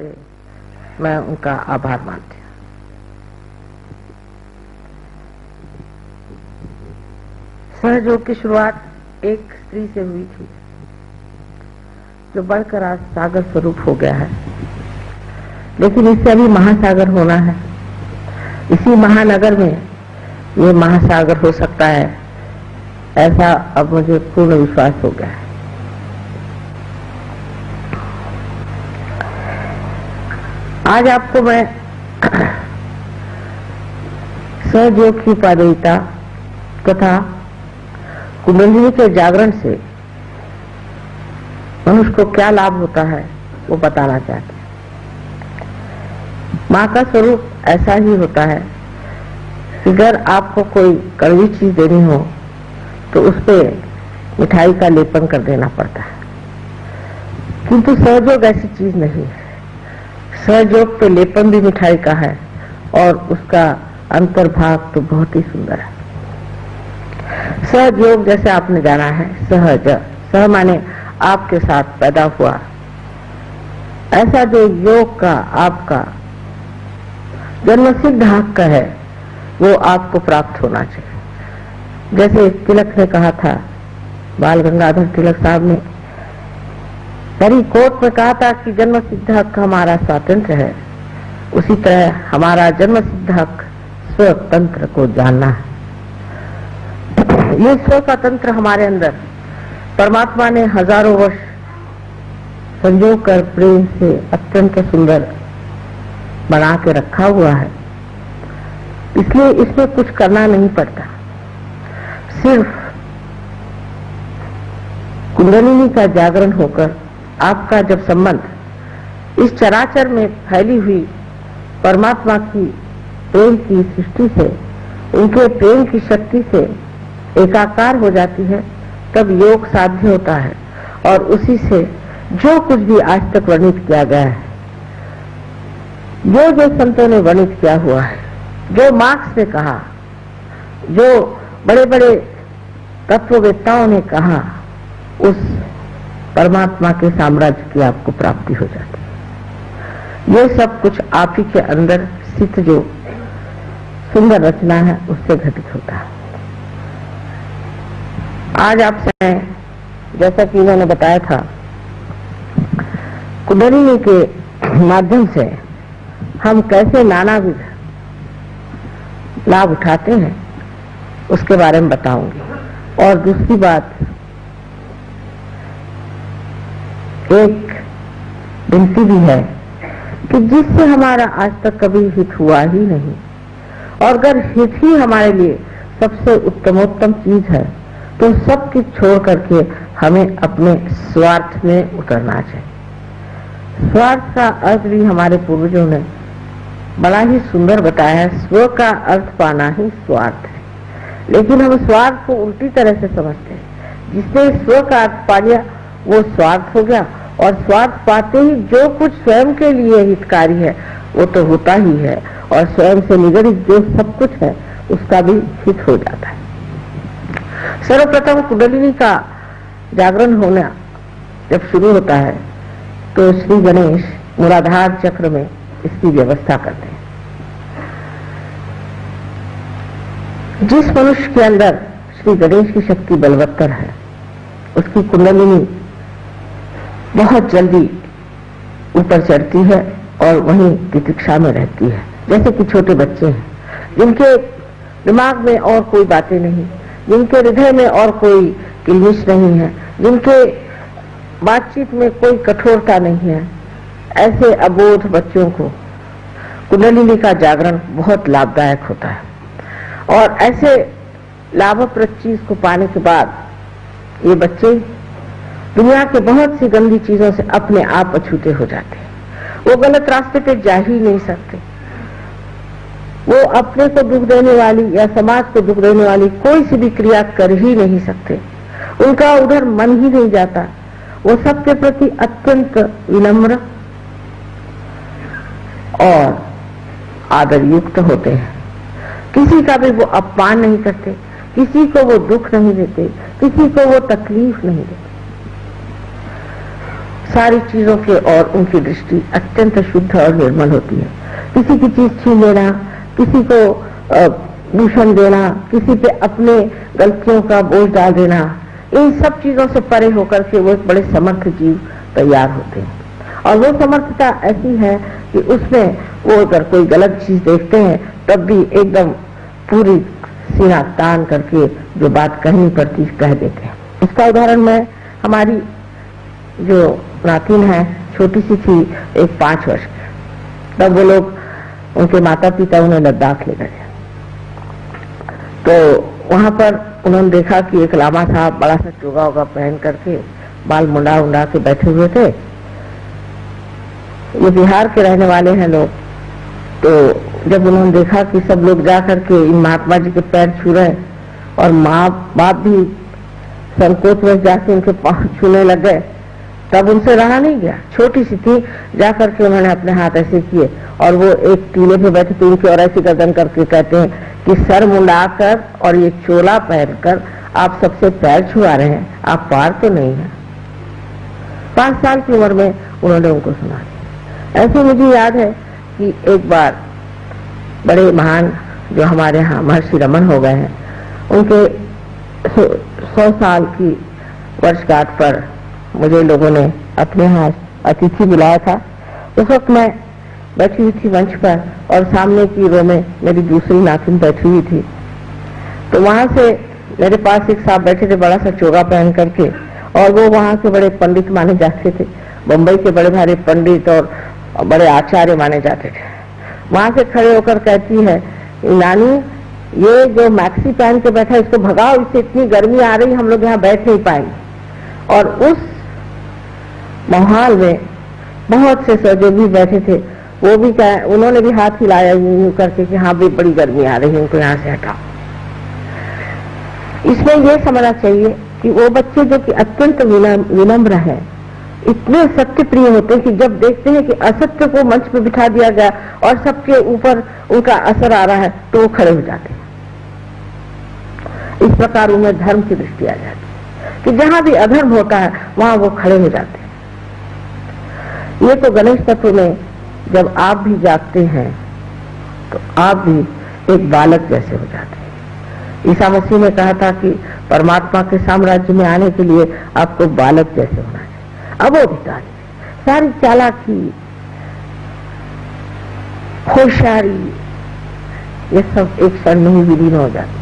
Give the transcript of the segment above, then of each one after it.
से मैं उनका आभार मानती हूँ। सहयोग की शुरुआत एक स्त्री से हुई थी जो बढ़कर आज सागर स्वरूप हो गया है, लेकिन इससे अभी महासागर होना है। इसी महानगर में ये महासागर हो सकता है, ऐसा अब मुझे पूर्ण विश्वास हो गया है। आज आपको मैं सहयोग की उपादेयता तथा कुंडलिनी के जागरण से मनुष्य को क्या लाभ होता है वो बताना चाहते हैं। माँ का स्वरूप ऐसा ही होता है कि अगर आपको कोई कड़वी चीज देनी हो तो उस पे मिठाई का लेपन कर देना पड़ता है, किंतु सहयोग ऐसी चीज नहीं है। सहयोग पे लेपन भी मिठाई का है और उसका अंतर्भाग तो बहुत ही सुंदर है। सहयोग जैसे आपने जाना है, सहज, सह माने आपके साथ पैदा हुआ, ऐसा जो योग का आपका जन्मसिद्ध हक है वो आपको प्राप्त होना चाहिए। जैसे तिलक ने कहा था, बाल गंगाधर तिलक साहब ने परी कोर्ट में कहा था कि जन्म सिद्ध हक हमारा स्वातंत्र है, उसी तरह हमारा जन्म सिद्ध हक स्वतंत्र को जानना है। ये स्व स्वतंत्र हमारे अंदर परमात्मा ने हजारों वर्ष संजो कर प्रेम से अत्यंत सुंदर बना के रखा हुआ है, इसलिए इसमें कुछ करना नहीं पड़ता। सिर्फ कुंडलिनी का जागरण होकर आपका जब संबंध इस चराचर में फैली हुई परमात्मा की प्रेम की सृष्टि से, उनके प्रेम की शक्ति से एकाकार हो जाती है, तब योग साध्य होता है। और उसी से जो कुछ भी आज तक वर्णित किया गया है, जो संतों ने वर्णित किया हुआ है, जो मार्क्स ने कहा, जो बड़े बड़े तत्ववेत्ताओं ने कहा, उस परमात्मा के साम्राज्य की आपको प्राप्ति हो जाती है। ये सब कुछ आप ही के अंदर स्थित जो सुंदर रचना है उससे घटित होता है। आज आपसे जैसा कि मैंने बताया था, कुंडलिनी के माध्यम से हम कैसे नानाविध लाभ उठाते हैं उसके बारे में बताऊंगी। और दूसरी बात, एक विनती भी है कि जिससे हमारा आज तक कभी हित हुआ ही नहीं, और अगर हित ही हमारे लिए सबसे उत्तमोत्तम चीज है तो सब कुछ छोड़ करके हमें अपने स्वार्थ में उतरना चाहिए। स्वार्थ का अर्थ भी हमारे पूर्वजों ने बड़ा ही सुंदर बताया है। स्व का अर्थ पाना ही स्वार्थ है, लेकिन हम स्वार्थ को उल्टी तरह से समझते हैं। जिसने स्व का अर्थ पा लिया वो स्वार्थ हो गया, और स्वार्थ पाते ही जो कुछ स्वयं के लिए हितकारी है वो तो होता ही है, और स्वयं से निगड़ित जो सब कुछ है उसका भी हित हो जाता है। सर्वप्रथम कुंडलिनी का जागरण होना जब शुरू होता है तो श्री गणेश मूलाधार चक्र में इसकी व्यवस्था करते हैं। जिस मनुष्य के अंदर श्री गणेश की शक्ति बलवत्तर है, उसकी कुंडलिनी बहुत जल्दी ऊपर चढ़ती है और वहीं तितिक्षा में रहती है। जैसे कि छोटे बच्चे हैं जिनके दिमाग में और कोई बातें नहीं, जिनके हृदय में और कोई किलमिश नहीं है, जिनके बातचीत में कोई कठोरता नहीं है, ऐसे अबोध बच्चों को कुंडलिनी का जागरण बहुत लाभदायक होता है। और ऐसे लाभप्रद चीज को पाने के बाद ये बच्चे दुनिया के बहुत सी गंदी चीजों से अपने आप अछूते हो जाते हैं। वो गलत रास्ते पे जा ही नहीं सकते। वो अपने को दुख देने वाली या समाज को दुख देने वाली कोई सी भी क्रिया कर ही नहीं सकते। उनका उधर मन ही नहीं जाता। वो सबके प्रति अत्यंत विनम्र और आदर युक्त होते हैं। किसी का भी वो अपमान नहीं करते, किसी को वो दुख नहीं देते, किसी को वो तकलीफ नहीं देते। सारी चीजों के और उनकी दृष्टि अत्यंत शुद्ध और निर्मल होती है। किसी की चीज छीन लेना, किसी को दूषण देना, किसी पे अपने गलतियों का बोझ डाल देना, इन सब चीजों से परे होकर के वो एक बड़े समर्थ जीव तैयार होते हैं। और वो समर्थता ऐसी है कि उसमें वो अगर कोई गलत चीज देखते हैं तब भी एकदम पूरी सीना तान करके जो बात कहनी पड़ती कह देते हैं। इसका उदाहरण मैं, हमारी जो नातिन है छोटी सी थी, एक 5 वर्ष की, तब वो लोग, उनके माता पिता उन्हें लद्दाख ले गए। तो वहां पर उन्होंने देखा कि एक लामा साहब बड़ा सा चोगा वोगा पहन करके बाल मुंडा उंडा के बैठे हुए थे। ये बिहार के रहने वाले हैं लोग। तो जब उन्होंने देखा कि सब लोग जा करके इन महात्मा जी के पैर छू रहे और माँ बाप भी संकोच में जाके उनके पाँव छूने लग गए, तब उनसे रहा नहीं गया। छोटी सी थी, जा करके उन्होंने अपने हाथ ऐसे किए और वो एक टीले पे बैठे थे उनकी और ऐसी गर्दन करके कहते हैं कि सर मुंडाकर और ये चोला पहनकर आप सबसे पैर छुआ रहे हैं, आप पार तो नहीं है। 5 साल की उम्र में उन्होंने उनको सुना। ऐसे मुझे याद है कि एक बार बड़े महान जो हमारे यहाँ महर्षि रमन हो गए हैं, उनके 100 साल की वर्षगांठ पर मुझे लोगों ने अपने यहाँ अतिथि बुलाया था। उस वक्त मैं बैठी हुई थी मंच पर और सामने की रो में मेरी दूसरी नातिन बैठी हुई थी। तो वहां से मेरे पास एक साहब बैठे थे बड़ा सा चोगा पहन करके, और वो वहां के बड़े पंडित माने जाते थे, बम्बई के बड़े भारी पंडित और बड़े आचार्य माने जाते थे। वहां से खड़े होकर कहती है, नानी ये जो मैक्सी पहन के बैठा है इसको भगाओ, इससे इतनी गर्मी आ रही, हम लोग यहाँ बैठ नहीं पाएंगे। और उस माहौल में बहुत से सहयोगी बैठे थे, वो भी क्या, उन्होंने भी हाथ हिलाया यूं करके कि हाँ भी बड़ी गर्मी आ रही है, उनको यहाँ से हटाओ। इसमें यह समझना चाहिए कि वो बच्चे जो कि अत्यंत विनम्र है, इतने सत्य प्रिय होते हैं कि जब देखते हैं कि असत्य को मंच पे बिठा दिया गया और सबके ऊपर उनका असर आ रहा है तो वो खड़े हो जाते हैं। इस प्रकार उनमें धर्म की दृष्टि आ जाती है कि जहां भी अधर्म होता है वहां वो खड़े हो जाते हैं। ये तो गणेश तत्व में जब आप भी जागते हैं तो आप भी एक बालक जैसे हो जाते हैं। ईसा मसीह ने कहा था कि परमात्मा के साम्राज्य में आने के लिए आपको बालक जैसे होना है। अबोधिकारी, सारी चालाकी, होशियारी, ये सब एक क्षण में ही विलीन हो जाती।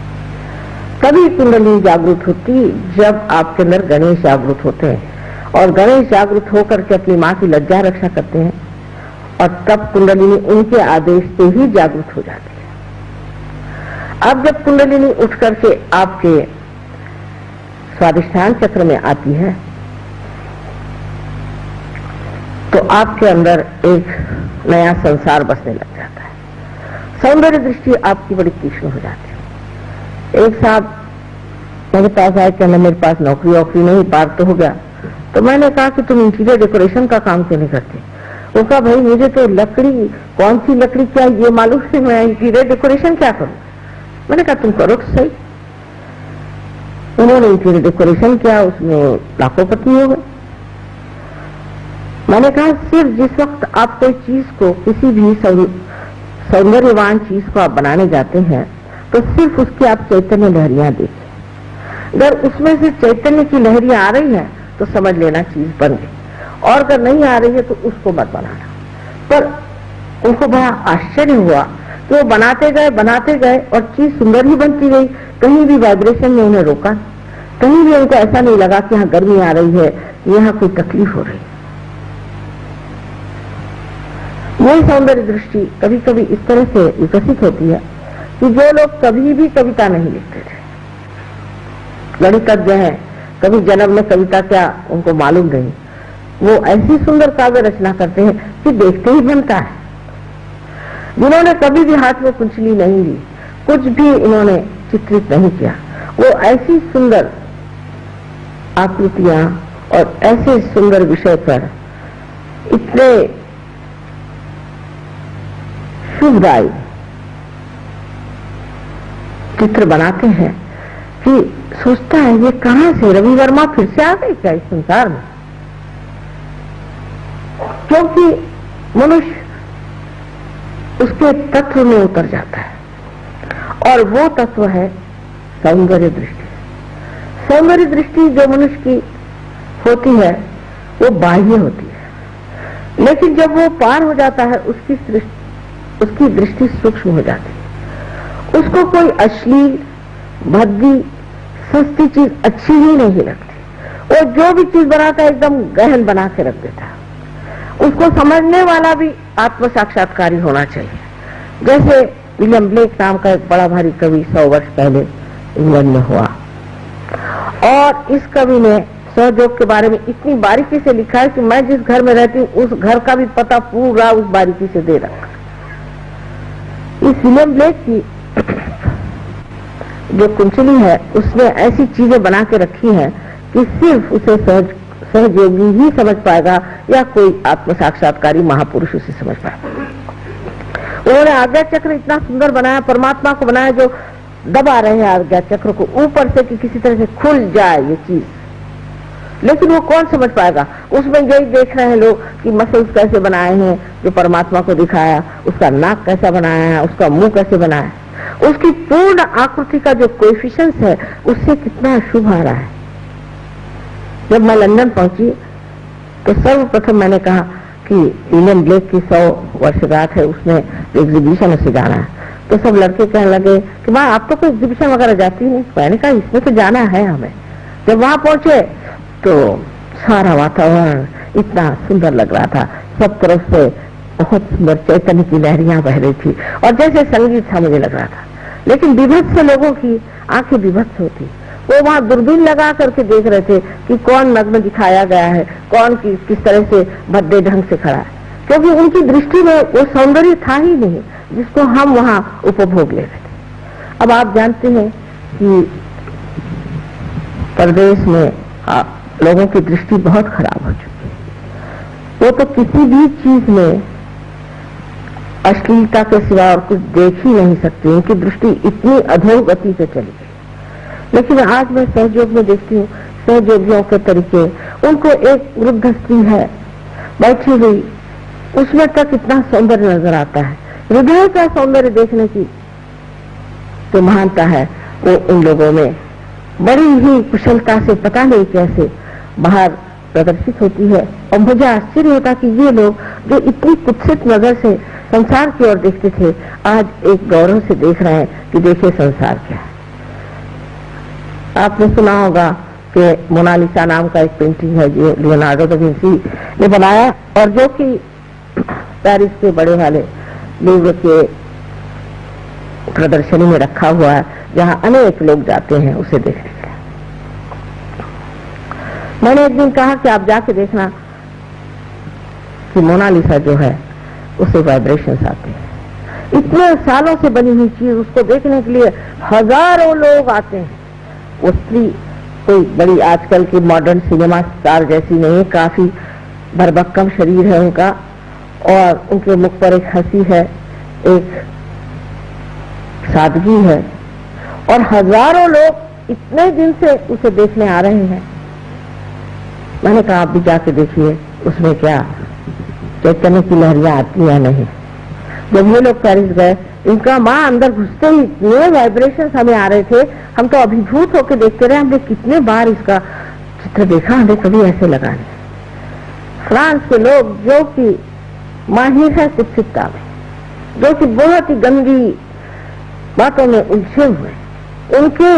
तभी कुंडली जागृत होती जब आपके अंदर गणेश जागृत होते हैं, और गणेश जागृत होकर के अपनी माँ की लज्जा रक्षा करते हैं, और तब कुंडलिनी उनके आदेश से ही जागृत हो जाती है। अब जब कुंडलिनी उठ करके आपके स्वादिष्ठान चक्र में आती है तो आपके अंदर एक नया संसार बसने लग जाता है। सौंदर्य दृष्टि आपकी बड़ी तीक्ष्ण हो जाती है। एक साहब मेरे पास आए, कहने मेरे पास नौकरी वोकरी नहीं, पार तो हो गया। तो मैंने कहा कि तुम इंटीरियर डेकोरेशन का काम क्यों नहीं करते? वो कहा भाई मुझे तो लकड़ी, कौन सी लकड़ी क्या ये मालूम नहीं, मैं इंटीरियर डेकोरेशन क्या करूं? मैंने कहा तुम करो तो सही। उन्होंने इंटीरियर डेकोरेशन किया, उसमें लाखोंपति हो गए। मैंने कहा सिर्फ जिस वक्त आप कोई चीज को, किसी भी सौंदर्यवान चीज को आप बनाने जाते हैं तो सिर्फ उसकी आप चैतन्य लहरियां देखिए। अगर उसमें से चैतन्य की लहरियां आ रही हैं तो समझ लेना चीज बन गई, और अगर नहीं आ रही है तो उसको मत बनाना। पर उनको बड़ा आश्चर्य हुआ कि वो बनाते गए और चीज सुंदर ही बनती गई। कहीं भी वाइब्रेशन ने उन्हें रोका, कहीं भी उनको ऐसा नहीं लगा कि यहाँ गर्मी आ रही है, यहाँ कोई तकलीफ हो रही है। यही सौंदर्य दृष्टि कभी कभी इस तरह से विकसित होती है कि जो लोग कभी भी कविता नहीं लिखते थे, गणितज्ञ हैं, कभी जन्म में कविता क्या उनको मालूम नहीं, वो ऐसी सुंदर काव्य रचना करते हैं कि देखते ही बनता है। जिन्होंने कभी भी हाथ में कुंचली नहीं ली, कुछ भी इन्होंने चित्रित नहीं किया, वो ऐसी सुंदर आकृतियां और ऐसे सुंदर विषय पर इतने शुभदायी चित्र बनाते हैं कि सोचता है ये कहां से रवि वर्मा फिर से आ गए क्या इस संसार में? क्योंकि मनुष्य उसके तत्व में उतर जाता है, और वो तत्व है सौंदर्य दृष्टि। सौंदर्य दृष्टि जो मनुष्य की होती है वो बाह्य होती है, लेकिन जब वो पार हो जाता है उसकी दृष्टि सूक्ष्म हो जाती है। उसको कोई अश्लील, भद्दी, सस्ती चीज अच्छी ही नहीं लगती। वो जो भी चीज बनाता है एकदम गहन बना के रख देता है। उसको समझने वाला भी आत्म साक्षात्कारी होना चाहिए। जैसे विलियम ब्लेक नाम का एक बड़ा भारी कवि 100 वर्ष पहले इंग्लैंड में हुआ, और इस कवि ने सहयोग के बारे में इतनी बारीकी से लिखा है कि मैं जिस घर में रहती हूँ उस घर का भी पता पूरा उस बारीकी से दे रखा। इस विलियम ब्लेक की जो कुंचली है उसमें ऐसी चीजें बना के रखी हैं कि सिर्फ उसे सहयोगी ही समझ पाएगा, या कोई आत्म साक्षात्कारी महापुरुष उसे समझ पाएगा। उन्होंने आज्ञा चक्र इतना सुंदर बनाया, परमात्मा को बनाया जो दबा रहे हैं आज्ञा चक्र को ऊपर से कि किसी तरह से खुल जाए ये चीज, लेकिन वो कौन समझ पाएगा। उसमें यही देख रहे हैं लोग कि मसल्स कैसे बनाए हैं जो परमात्मा को दिखाया, उसका नाक कैसा बनाया है, उसका मुंह कैसे बनाया है, उसकी पूर्ण आकृति का जो कोएफिशिएंट है उससे कितना शुभ आ रहा है। जब मैं लंदन पहुंची तो सर्वप्रथम मैंने कहा कि विलियम ब्लेक की 100 वर्षगांठ है, उसमें एग्जीबिशन उसे जाना है। तो सब लड़के कहने लगे कि माँ आप तो कोई एग्जीबिशन वगैरह जाती नहीं। मैंने कहा इसमें तो जाना है हमें। जब वहां पहुंचे तो सारा वातावरण इतना सुंदर लग रहा था, सब तरफ से बहुत सुंदर चैतन्य की लहरियां बह रही थी, और जैसे संगीत सा मुझे लग रहा था। लेकिन विभत्स से लोगों की आंखें विभत्स होती, वो वहां दूरबीन लगा करके देख रहे थे कि कौन नग्न दिखाया गया है, कौन किस तरह से भद्दे ढंग से खड़ा है, क्योंकि उनकी दृष्टि में वो सौंदर्य था ही नहीं जिसको हम वहां उपभोग ले रहे थे। अब आप जानते हैं कि प्रदेश में लोगों की दृष्टि बहुत खराब हो चुकी है। वो तो किसी भी चीज में अश्लीलता के सिवा और कुछ देख ही नहीं सकते, उनकी दृष्टि इतनी अधोगति पे चली गई। लेकिन आज मैं सहयोग में देखती हूँ सहयोगियों के तरीके, उनको एक वृद्ध स्त्री है बैठी हुई, उसमें तक इतना सौंदर्य नजर आता है। हृदय का सौंदर्य देखने की जो महानता है वो उन लोगों में बड़ी ही कुशलता से पता नहीं कैसे बाहर प्रदर्शित होती है। और मुझे आश्चर्य होता कि ये लोग जो इतनी कुत्सित नजर से संसार की ओर देखते थे आज एक गौरव से देख रहे हैं कि देखिए संसार क्या है। आपने सुना होगा कि मोनालिसा नाम का एक पेंटिंग है जो लियोनार्डो दा विंसी ने बनाया, और जो कि पेरिस के बड़े वाले लूव्र के प्रदर्शनी में रखा हुआ है, जहां अनेक लोग जाते हैं उसे देखने के लिए। मैंने एक दिन कहा कि आप जाके देखना कि मोनालिसा जो है उसे वाइब्रेशंस आते हैं। इतने सालों से बनी हुई चीज उसको देखने के लिए हजारों लोग आते हैं। वो स्त्री कोई बड़ी आजकल की मॉडर्न सिनेमा स्टार जैसी नहीं है, काफी भरभक्कम शरीर है उनका, और उनके मुख पर एक हंसी है, एक सादगी है, और हजारों लोग इतने दिन से उसे देखने आ रहे हैं। मैंने कहा आप भी जाके देखिए उसमें क्या चैतन्य की लहरियां आती है नहीं। जब ये लोग पेरिस गए, इनका माँ अंदर घुसते ही इतने वाइब्रेशंस हमें आ रहे थे, हम तो अभिभूत होकर देखते रहे। हमने कितने बार इसका चित्र देखा, हमें कभी ऐसे लगा नहीं। फ्रांस के लोग जो कि माहिर है कुत्सितता में, जो कि बहुत ही गंदी बातों में उलझे हुए, उनके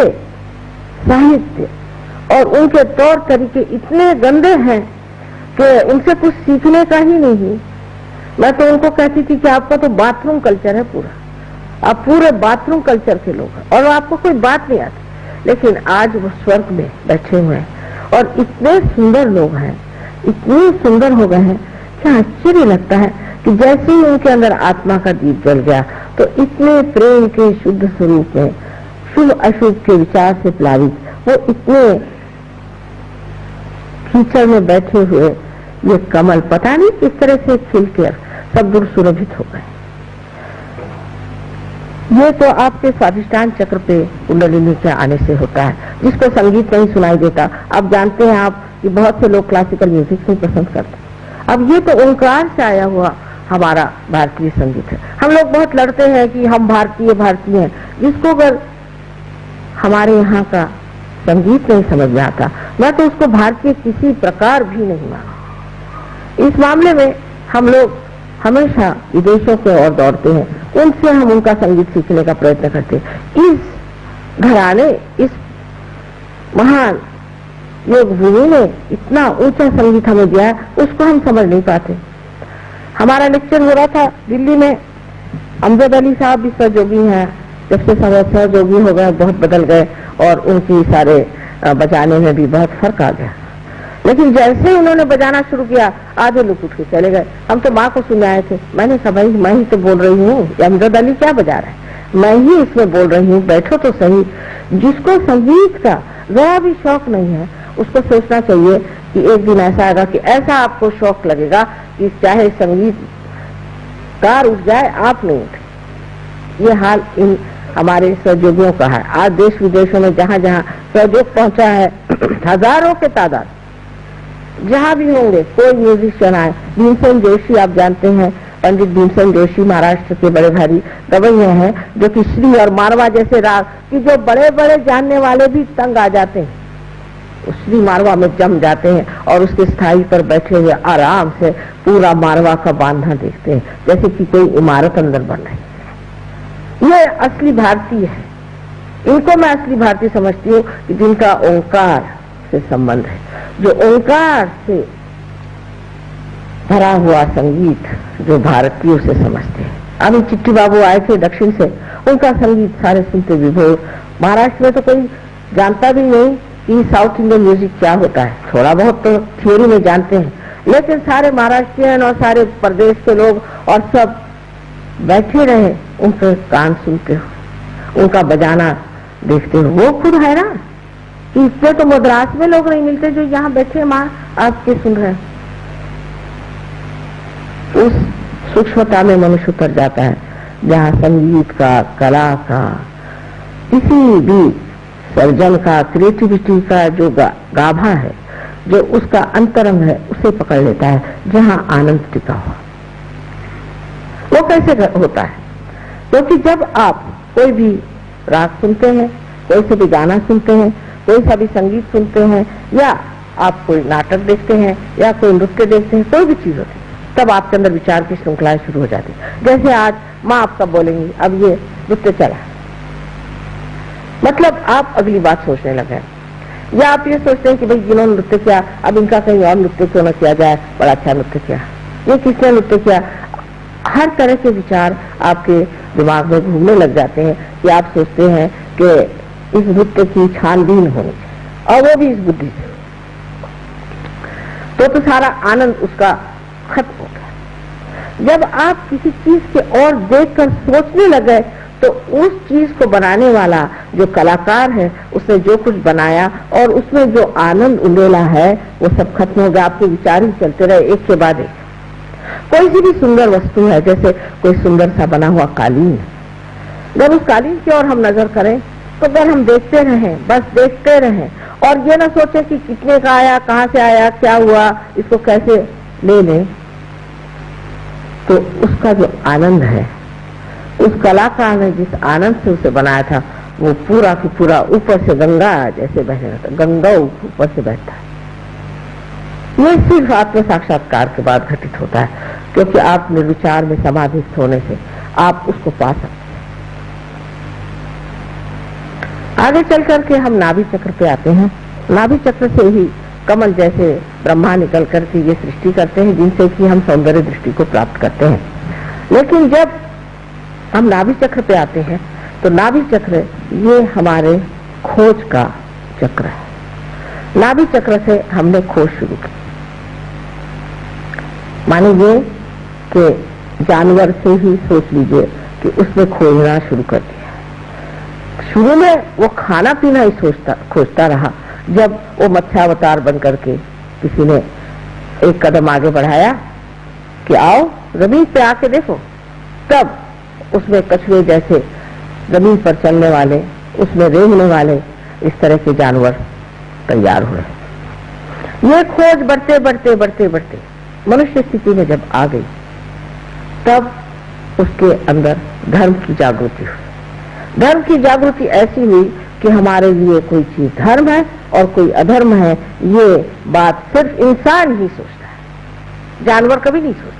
साहित्य और उनके तौर तरीके इतने गंदे हैं कि उनसे कुछ सीखने का ही नहीं। मैं तो उनको कहती थी कि आपका तो बाथरूम कल्चर है पूरा, आप पूरे बाथरूम कल्चर के लोग हैं और आपको कोई बात नहीं आती। लेकिन आज वो स्वर्ग में बैठे हुए हैं और इतने सुंदर लोग हैं, इतने सुंदर हो गए हैं कि आश्चर्य लगता है कि जैसे ही उनके अंदर आत्मा का दीप जल गया तो इतने प्रेम के शुद्ध स्वरूप में, शुभ अशुभ के विचार से प्लावित, वो इतने कीचड़ में बैठे हुए ये कमल पता नहीं किस तरह से खिलकर सब दूर सुरभित हो गए। ये तो आपके स्वाधिष्ठान चक्र पे कुंडलिनी के आने से होता है, जिसको संगीत नहीं सुनाई देता। आप जानते हैं आप कि बहुत से लोग क्लासिकल म्यूजिक नहीं पसंद करते, अब ये तो ओंकार से आया हुआ हमारा भारतीय संगीत है। हम लोग बहुत लड़ते हैं कि हम भारतीय भारतीय हैं, जिसको अगर हमारे यहाँ का संगीत नहीं समझ में आता, मैं तो उसको भारतीय किसी प्रकार भी नहीं माना। इस मामले में हम लोग हमेशा विदेशों की ओर दौड़ते हैं, उनसे हम उनका संगीत सीखने का प्रयत्न करते हैं। इस घराने, इस महान योग भूमि ने इतना ऊंचा संगीत हमें दिया है, उसको हम समझ नहीं पाते। हमारा लेक्चर हो रहा था दिल्ली में, अमजद अली साहब भी सहयोगी हैं, जब से सहयोगी हो गए बहुत बदल गए और उनकी सारे बजाने में भी बहुत फर्क आ गया। लेकिन जैसे उन्होंने बजाना शुरू किया, आधे लोग उठ के चले गए। हम तो माँ को सुने आए थे, मैंने कहा भाई मैं ही तो बोल रही हूँ, अमजद अली क्या बजा रहा है, मैं ही इसमें बोल रही हूँ, बैठो तो सही। जिसको संगीत का जरा भी शौक नहीं है, उसको सोचना चाहिए कि एक दिन ऐसा आएगा कि ऐसा आपको शौक लगेगा कि चाहे संगीतकार उठ जाए, आप नहीं उठे। ये हाल इन हमारे सहयोगियों का है। आज देश विदेशों में जहाँ जहाँ सहयोग पहुंचा है, हजारों के तादाद, जहाँ भी होंगे कोई म्यूजिशियन आए। भीमसेन जोशी आप जानते हैं, पंडित भीमसेन जोशी महाराष्ट्र के बड़े भारी गवैये हैं, जो कि श्री और मारवा जैसे राग की जो बड़े बड़े जानने वाले भी तंग आ जाते हैं, श्री मारवा में जम जाते हैं और उसके स्थाई पर बैठे हुए आराम से पूरा मारवा का बांधना देखते हैं, जैसे कि कोई इमारत अंदर बन रही है। ये असली भारतीय है, इनको मैं असली भारतीय समझती हूँ कि जिनका ओंकार से संबंध है, जो ओंकार से भरा हुआ संगीत जो भारतीयों से समझते हैं। अभी चिट्टी बाबू आए थे दक्षिण से, उनका संगीत सारे सुनते विभोर। महाराष्ट्र में तो कोई जानता भी नहीं कि साउथ इंडियन म्यूजिक क्या होता है, थोड़ा बहुत तो थियोरी में जानते हैं, लेकिन सारे महाराष्ट्रियन और सारे प्रदेश के लोग और सब बैठे रहे, उनके कान सुनते हो, उनका बजाना देखते हो। वो खुद है ना कि इसमें तो मद्रास में लोग नहीं मिलते जो यहाँ बैठे माँ आपके सुन रहे हैं। उस सूक्ष्मता में मनुष्य उतर जाता है, जहाँ संगीत का, कला का, किसी भी सर्जन का, क्रिएटिविटी का जो गाभा है, जो उसका अंतरंग है, उसे पकड़ लेता है, जहाँ आनंद टिका हुआ। वो कैसे होता है? क्योंकि जब आप कोई भी राग सुनते हैं, कोई से भी गाना सुनते हैं, कोई सा भी संगीत सुनते हैं, या आप कोई नाटक देखते हैं या कोई नृत्य देखते हैं, कोई भी चीज होती है, तब आपके अंदर विचार की श्रृंखलाएं शुरू हो जाती है। जैसे आज माँ आपका बोलेंगी, अब ये नृत्य चला, मतलब आप अगली बात सोचने लगे, या आप ये सोचते हैं कि भाई जिन्होंने नृत्य किया, अब इनका कहीं और नृत्य क्यों न किया जाए, बड़ा अच्छा नृत्य किया, ये किसने नृत्य किया। हर तरह के विचार आपके दिमाग में घूमने लग जाते हैं कि आप सोचते हैं कि इस नृत्य की छानबीन होनी चाहिए, और वो भी इस बुद्धि से, तो सारा आनंद उसका खत्म हो गया। जब आप किसी चीज के और देखकर सोचने लगे, तो उस चीज को बनाने वाला जो कलाकार है, उसने जो कुछ बनाया और उसमें जो आनंद उंडेला है, वो सब खत्म हो गया। आपके विचार ही चलते रहे एक के बाद एक। कोई सी भी सुंदर वस्तु है, जैसे कोई सुंदर सा बना हुआ कालीन, जब उस कालीन की ओर हम नजर करें, तो अगर हम देखते रहें, बस देखते रहें, और ये ना सोचे कि कितने का आया, कहाँ से आया, क्या हुआ, इसको कैसे ले लें, तो उसका जो आनंद है, उस कलाकार ने जिस आनंद से उसे बनाया था, वो पूरा की पूरा ऊपर से गंगा जैसे बह रहा था, गंगा ऊपर से बहता है। ये सिर्फ आत्म साक्षात्कार के बाद घटित होता है, क्योंकि आप निर्विचार में समाधिस्थ होने से आप उसको पा सकते हैं। आगे चल करके हम नाभि चक्र पे आते हैं। नाभि चक्र से ही कमल जैसे ब्रह्मा निकल करके ये सृष्टि करते हैं, जिनसे कि हम सौंदर्य दृष्टि को प्राप्त करते हैं। लेकिन जब हम नाभि चक्र पे आते हैं, तो नाभि चक्र ये हमारे खोज का चक्र है। नाभि चक्र से हमने खोज शुरू की। मानिए कि जानवर से ही सोच लीजिए कि उसने खोजना शुरू कर दिया। शुरू में वो खाना पीना ही खोजता रहा। जब वो मत्स्यावतार बन करके किसी ने एक कदम आगे बढ़ाया कि आओ जमीन पे आके देखो, तब उसमें कछुए जैसे जमीन पर चलने वाले, उसमें रेंगने वाले, इस तरह के जानवर तैयार हुए। ये खोज बढ़ते बढ़ते बढ़ते बढ़ते मनुष्य स्थिति में जब आ गई, तब उसके अंदर धर्म की जागृति हुई। धर्म की जागृति ऐसी हुई कि हमारे लिए कोई चीज धर्म है और कोई अधर्म है, ये बात सिर्फ इंसान ही सोचता है, जानवर कभी नहीं सोचता।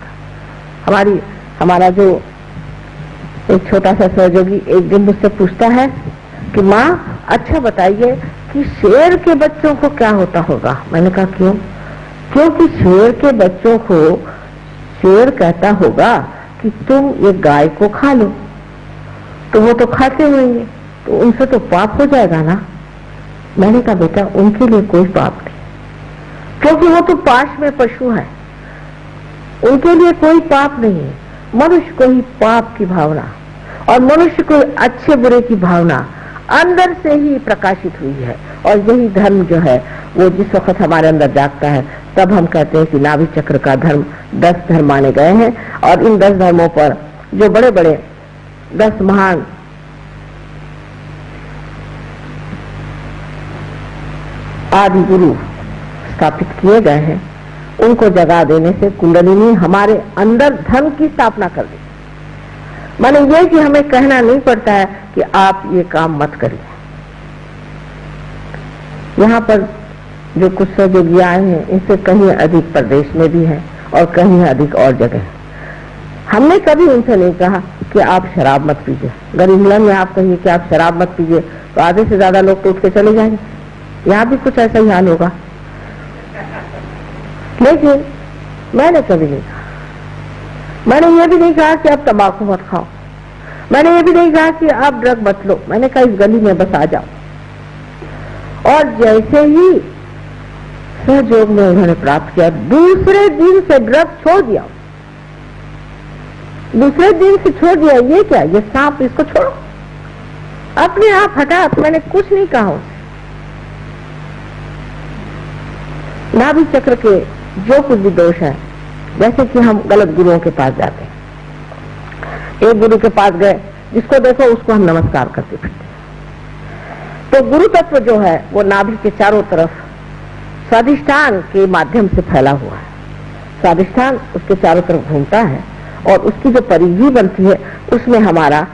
हमारा जो एक छोटा सा सहयोगी एक दिन मुझसे पूछता है कि माँ अच्छा बताइए कि शेर के बच्चों को क्या होता होगा। मैंने कहा क्यों? क्योंकि शेर के बच्चों को शेर कहता होगा कि तुम ये गाय को खा लो, तो वो तो खाते होंगे, तो उनसे तो पाप हो जाएगा ना। मैंने कहा बेटा उनके लिए कोई पाप नहीं, क्योंकि वो तो पाश में पशु है, उनके लिए कोई पाप नहीं है। मनुष्य को ही पाप की भावना और मनुष्य को अच्छे बुरे की भावना अंदर से ही प्रकाशित हुई है। और यही धर्म जो है वो जिस वक्त हमारे अंदर जागता है, तब हम कहते हैं कि नाभि चक्र का धर्म 10 धर्म माने गए हैं। और इन 10 धर्मों पर जो बड़े बड़े 10 महान आदि गुरु स्थापित किए गए हैं, उनको जगा देने से कुंडलिनी हमारे अंदर धर्म की स्थापना कर दी। माने ये कि हमें कहना नहीं पड़ता है कि आप ये काम मत करिए। यहाँ पर जो कुछ सहयोगी आए हैं, इनसे कहीं अधिक प्रदेश में भी है और कहीं अधिक और जगह है। हमने कभी उनसे नहीं कहा कि आप शराब मत पीजिए। अगर इंग्लैंड में आप कहिए कि आप शराब मत पीजिए, तो आधे से ज्यादा लोग तो उठ के चले जाएंगे। यहाँ भी कुछ ऐसा ही हाल होगा। लेकिन मैंने कभी नहीं कहा, मैंने ये भी नहीं कहा कि आप तंबाकू मत खाओ, मैंने ये भी नहीं कहा कि आप ड्रग मत लो। मैंने कहा इस गली में बस आ जाओ। और जैसे ही सहयोग में उन्होंने प्राप्त किया, दूसरे दिन से ड्रग छोड़ दिया। दूसरे दिन से छोड़ दिया। ये क्या, ये सांप, इसको छोड़ो, अपने आप हटा। मैंने कुछ नहीं कहा। नाभि चक्र के जो कुछ भी दोष है, जैसे कि हम गलत गुरुओं के पास जाते हैं। एक गुरु के पास गए, जिसको देखो उसको हम नमस्कार करते फिरते। तो गुरु तत्व जो है वो नाभि के चारों तरफ स्वादिष्ठान के माध्यम से फैला हुआ है। स्वादिष्ठान उसके चारों तरफ घूमता है और उसकी जो परिधि बनती है उसमें हमारा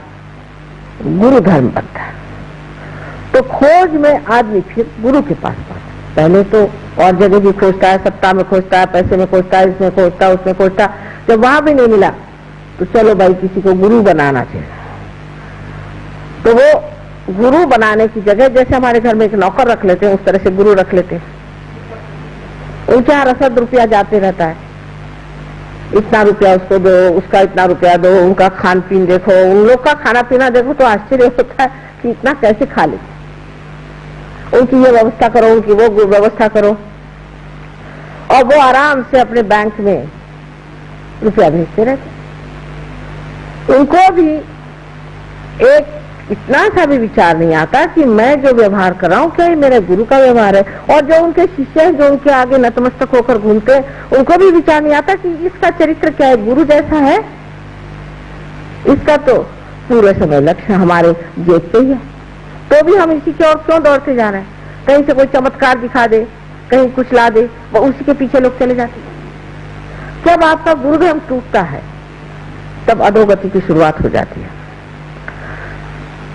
गुरु धर्म बनता है। तो खोज में आदमी फिर गुरु के पास पहुंचता है। पहले तो और जगह भी खोजता है, सत्ता में खोजता है, पैसे में खोजता है, इसमें खोजता है, उसमें खोजता है। जब वहां भी नहीं मिला तो चलो भाई किसी को गुरु बनाना चाहिए। तो वो गुरु बनाने की जगह जैसे हमारे घर में एक नौकर रख लेते हैं, उस तरह से गुरु रख लेते हैं। उनके यहाँ रसद रुपया जाते रहता है, इतना रुपया उसको दो, उसका इतना रुपया दो, उनका खान पीन देखो, उन लोग का खाना पीना देखो तो आश्चर्य होता है कि इतना कैसे खा ले। उनकी ये व्यवस्था करो, उनकी वो व्यवस्था करो, और वो आराम से अपने बैंक में रुपया भेजते रहते। उनको भी एक इतना सा भी विचार नहीं आता कि मैं जो व्यवहार कर रहा हूँ क्या ये मेरे गुरु का व्यवहार है। और जो उनके शिष्य हैं, जो उनके आगे नतमस्तक होकर घूमते हैं, उनको भी विचार नहीं आता कि इसका चरित्र क्या है, गुरु जैसा है। इसका तो पूरे समय लक्ष्य हमारे जेब पे ही है, तो भी हम इसी की ओर क्यों दौड़ते जा रहे हैं। कहीं से कोई चमत्कार दिखा दे, कहीं कुछ ला दे, वो उसी के पीछे लोग चले जाते हैं। जब आपका गुरुधर्म टूटता है तब अधोगति की शुरुआत हो जाती है।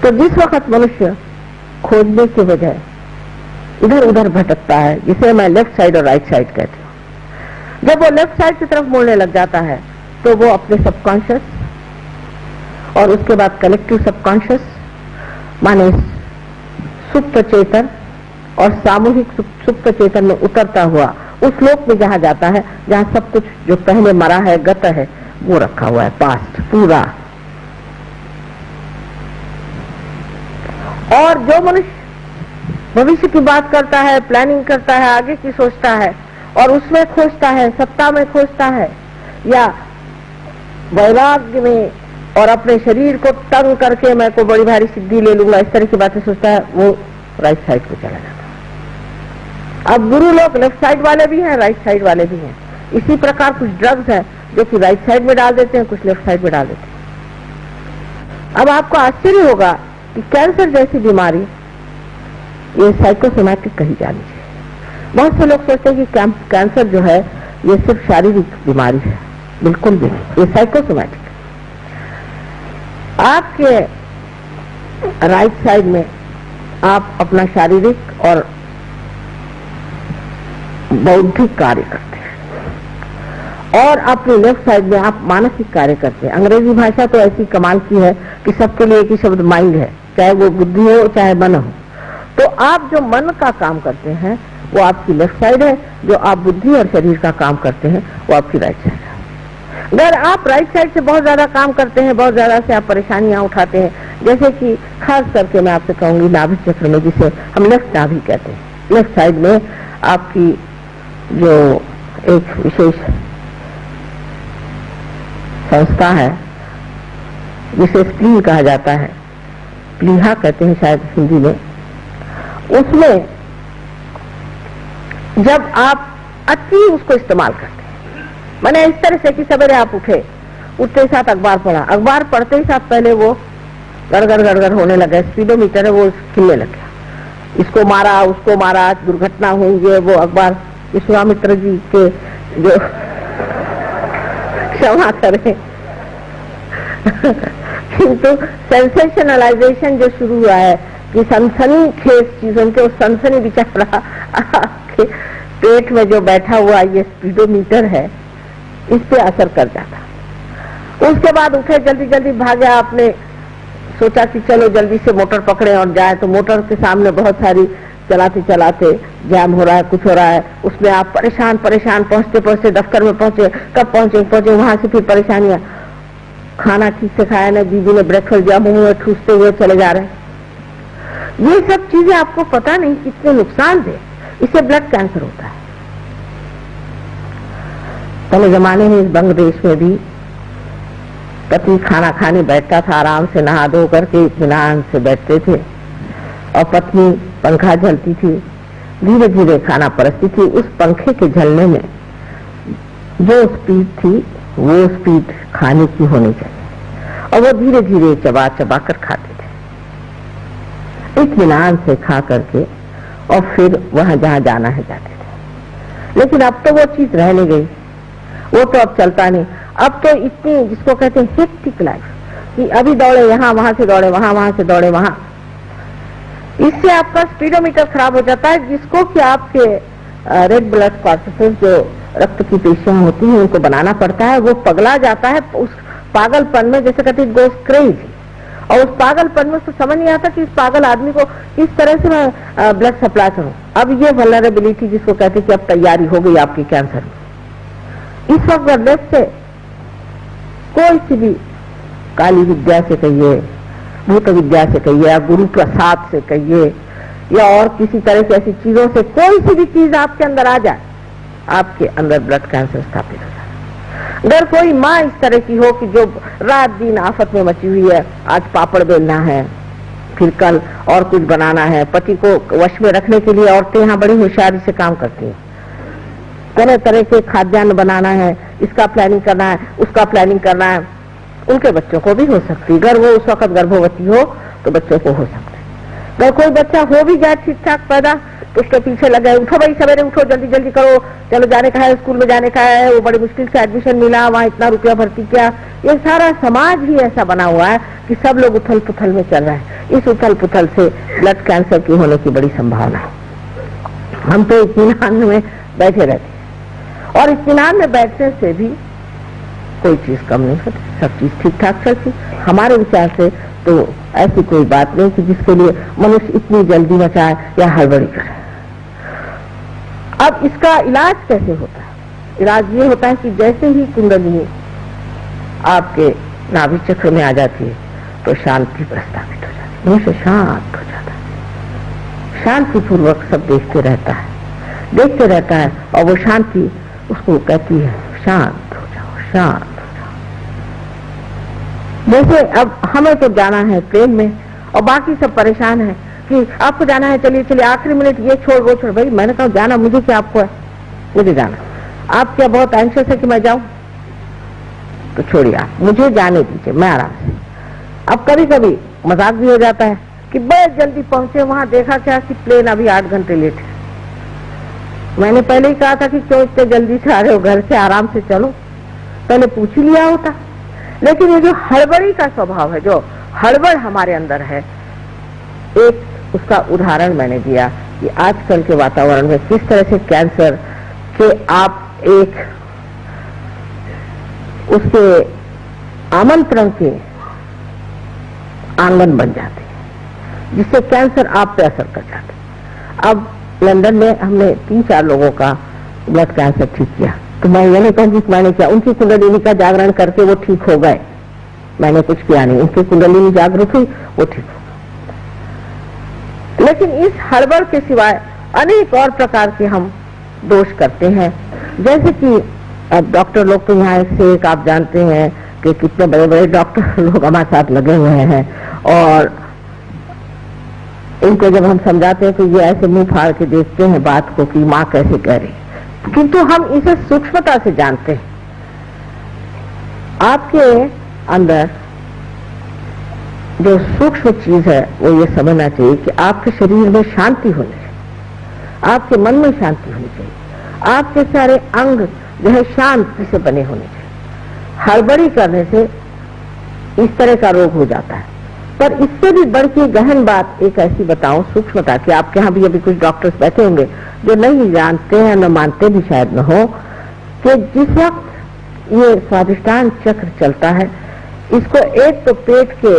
तो जिस वक्त मनुष्य खोजने के बजाय इधर उधर भटकता है, जिसे मैं लेफ्ट साइड और राइट साइड कहती हूँ, जब वो लेफ्ट साइड की तरफ मुड़ने लग जाता है तो वो अपने सबकॉन्शियस और उसके बाद कलेक्टिव सबकॉन्शियस माने सुप्त चेतन और सामूहिक सुप्त चेतन में उतरता हुआ उस लोक में जहां जाता है जहां सब कुछ जो पहले मरा है, गत है, वो रखा हुआ है, पास्ट पूरा। और जो मनुष्य भविष्य की बात करता है, प्लानिंग करता है, आगे की सोचता है और उसमें खोजता है, सत्ता में खोजता है या वैराग्य में और अपने शरीर को तंग करके मैं को बड़ी भारी सिद्धि ले लूंगा, इस तरह की बातें सोचता है, वो राइट साइड को चला जाता है। अब गुरु लोग लेफ्ट साइड वाले भी हैं, राइट साइड वाले भी हैं। इसी प्रकार कुछ ड्रग्स हैं जो कि राइट साइड में डाल देते हैं, कुछ लेफ्ट साइड में डाल देते हैं। अब आपको आश्चर्य होगा कि कैंसर जैसी बीमारी ये साइकोसोमैटिक कही जानी चाहिए। बहुत से लोग सोचते हैं कि कैंसर जो है ये सिर्फ शारीरिक बीमारी है, बिल्कुल भी नहीं, ये साइकोसोमैटिक। आपके राइट साइड में आप अपना शारीरिक और बौद्धिक कार्य करते हैं और अपने लेफ्ट साइड में आप मानसिक कार्य करते हैं। अंग्रेजी भाषा तो ऐसी कमाल की है कि सबके लिए एक ही शब्द माइंड है, चाहे वो बुद्धि हो चाहे मन हो। तो आप जो मन का काम करते हैं वो आपकी लेफ्ट साइड है, जो आप बुद्धि और शरीर का काम करते हैं वो आपकी राइट साइड है। अगर आप राइट साइड से बहुत ज्यादा काम करते हैं, बहुत ज्यादा से आप परेशानियां उठाते हैं, जैसे कि खास करके मैं आपसे कहूंगी नाभि चक्र में, जिसे हम लेफ्ट नाभि कहते हैं, लेफ्ट साइड में आपकी जो एक विशेष संस्था है जिसे स्प्लीन कहा जाता है, प्लीहा कहते हैं शायद हिंदी में, उसमें जब आप अति उसको इस्तेमाल करते हैं, मैंने इस तरह से कि सवेरे आप उठते ही साथ अखबार पढ़ा, अखबार पढ़ते ही साथ पहले वो गड़गड़ होने लगा, स्पीडोमीटर है वो खिलने लग गया, इसको मारा उसको मारा, दुर्घटना हुई, ये वो अखबार विश्वामित्र जी के जो क्षमा करें किंतु सेंसेशनलाइजेशन जो शुरू हुआ है कि सनसनी खेज चीजों के, उस सनसनी बेचारा आपके पेट में जो बैठा हुआ ये स्पीडोमीटर है, इस पे असर कर जाता। उसके बाद उठे, जल्दी जल्दी भागे, आपने सोचा कि चलो जल्दी से मोटर पकड़े और जाए, तो मोटर के सामने बहुत सारी चलाते चलाते जैम हो रहा है, कुछ हो रहा है, उसमें आप परेशान पहुंचते पहुंचते दफ्तर में पहुंचे, कब पहुंचे वहां से फिर परेशानियां, खाना ठीक से खाया नहीं, बीबी ने ब्रेकफास्ट दिया, मुंह में ठूसते हुए चले जा रहे हैं। ये सब चीजें आपको पता नहीं कितने नुकसान दे, इससे ब्लड कैंसर होता है। पहले जमाने में इस बांग्लादेश में भी पति खाना खाने बैठता था, आराम से नहा धो करके इत्मीनान से बैठते थे और पत्नी पंखा झलती थी, धीरे धीरे खाना परसती थी। उस पंखे के झलने में जो स्पीड थी वो स्पीड खाने की होनी चाहिए और वो धीरे धीरे चबा चबा कर खाते थे, इत्मीनान से खा करके, और फिर वहां जहां जाना है जाते थे। लेकिन अब तो वो चीज रह नहीं गई, वो तो अब चलता नहीं। अब तो इतनी जिसको कहते हैं हेक्टिक लाइफ, कि अभी दौड़े यहाँ, वहां से दौड़े वहां, वहां से दौड़े वहां, इससे आपका स्पीडोमीटर खराब हो जाता है, जिसको कि आपके रेड ब्लड कॉर्टिसोल्स जो रक्त की पेशियां होती हैं उनको बनाना पड़ता है, वो पगला जाता है उस पागलपन में, जैसे कहते हैं गोस क्रेजी, और उस पागलपन में उसको समझ नहीं आता कि इस पागल आदमी को किस तरह से मैं ब्लड सप्लाई करूं। अब ये वल्नरेबिलिटी जिसको कहते हैं कि अब तैयारी हो गई आपकी कैंसर में, इस वक्त लेफ्ट से कोई सी भी काली विद्या से कहिए, भूत विद्या से कहिए, या गुरु प्रसाद से कहिए, या और किसी तरह की ऐसी चीजों से कोई सी भी चीज आपके अंदर आ जाए, आपके अंदर ब्लड कैंसर स्थापित हो जाए। अगर कोई माँ इस तरह की हो कि जो रात दिन आफत में मची हुई है, आज पापड़ बेलना है, फिर कल और कुछ बनाना है, पति को वश में रखने के लिए औरतें यहाँ बड़ी होशियारी से काम करती हैं, तरह तरह के खाद्यान्न बनाना है, इसका प्लानिंग करना है, उसका प्लानिंग करना है। उनके बच्चों को भी हो सकती है, अगर वो उस वक्त गर्भवती हो तो बच्चों को हो सकता है। अगर कोई बच्चा हो भी जाए ठीक ठाक पैदा तो उसके पीछे लगे, उठो भाई सवेरे उठो, जल्दी जल्दी करो, चलो जाने का है, स्कूल में जाने का है, वो बड़ी मुश्किल से एडमिशन मिला, वहाँ इतना रुपया भर्ती किया। ये सारा समाज ही ऐसा बना हुआ है कि सब लोग उथल पुथल में चल रहे हैं। इस उथल पुथल से ब्लड कैंसर की होने की बड़ी संभावना है। हम तो इत्मीनान में बैठे रहते हैं, और इत्मीनान में बैठने से भी कोई चीज कम नहीं होती, सब चीज ठीक ठाक चलती। हमारे विचार से तो ऐसी कोई बात नहीं कि जिसके लिए मनुष्य इतनी जल्दी मचाए या हड़बड़ी करे। अब इसका इलाज कैसे होता है? इलाज ये होता है कि जैसे ही कुंडलिनी आपके नाभि चक्र में आ जाती है तो शांति प्रस्तावित हो जाती है, मनुष्य शांत हो जाता है, शांति पूर्वक सब देखते रहता है और वो शांति उसको कहती है शांत हो जाओ, शांत हो जाओ। जैसे अब हमें तो जाना है ट्रेन में और बाकी सब परेशान है कि आपको जाना है, चलिए चलिए, आखिरी मिनट ये छोड़ वो छोड़। भाई मैंने कहा जाना मुझे क्या, आपको है, मुझे जाना। आप क्या बहुत एंशियस है कि मैं जाऊं? तो छोड़िए, आप मुझे जाने दीजिए, मैं आराम से। अब कभी कभी मजाक भी हो जाता है कि बहुत जल्दी पहुंचे, वहां देखा क्या कि प्लेन अभी 8 घंटे लेट है। मैंने पहले ही कहा था कि क्यों इतने जल्दी से आ रहे हो, घर से आराम से चलो, पहले पूछ ही लिया होता। लेकिन ये जो हड़बड़ी का स्वभाव है, जो हड़बड़ हमारे अंदर है, एक उसका उदाहरण मैंने दिया कि आजकल के वातावरण में किस तरह से कैंसर के आप एक उसके आमंत्रण के आंगन बन जाते हैं, जिससे कैंसर आप पे असर कर जाते हैं। अब लंदन में हमने 3-4 लोगों का ब्लड कैंसर ठीक किया, तो मैं ये नहीं कहूंगी कि मैंने किया, उनकी कुंडलिनी का जागरण करके वो ठीक हो गए, मैंने कुछ किया नहीं, उनकी कुंडलिनी जागृत हुई, वो ठीक हो गए। लेकिन इस हड़बड़ के सिवाय अनेक और प्रकार के हम दोष करते हैं, जैसे कि अब डॉक्टर लोग तो यहाँ से एक आप जानते हैं कि कितने बड़े बड़े डॉक्टर लोग हमारे साथ लगे हुए हैं, और इनको जब हम समझाते हैं तो ये ऐसे मुंह फाड़ के देखते हैं बात को कि माँ कैसे कह रही, किंतु हम इसे सूक्ष्मता से जानते हैं। आपके अंदर जो सूक्ष्म चीज है वो ये समझना चाहिए कि आपके शरीर में शांति होनी चाहिए, आपके मन में शांति होनी चाहिए, आपके सारे अंग जो है शांति से बने होने चाहिए। हड़बड़ी करने से इस तरह का रोग हो जाता है। पर इससे भी बढ़ के गहन बात एक ऐसी बताऊं, सूक्ष्मता की, आपके यहाँ भी अभी कुछ डॉक्टर्स बैठे होंगे जो नहीं जानते हैं, न मानते भी शायद न हो, कि जिस वक्त ये स्वादिष्टान चक्र चलता है, इसको एक तो पेट के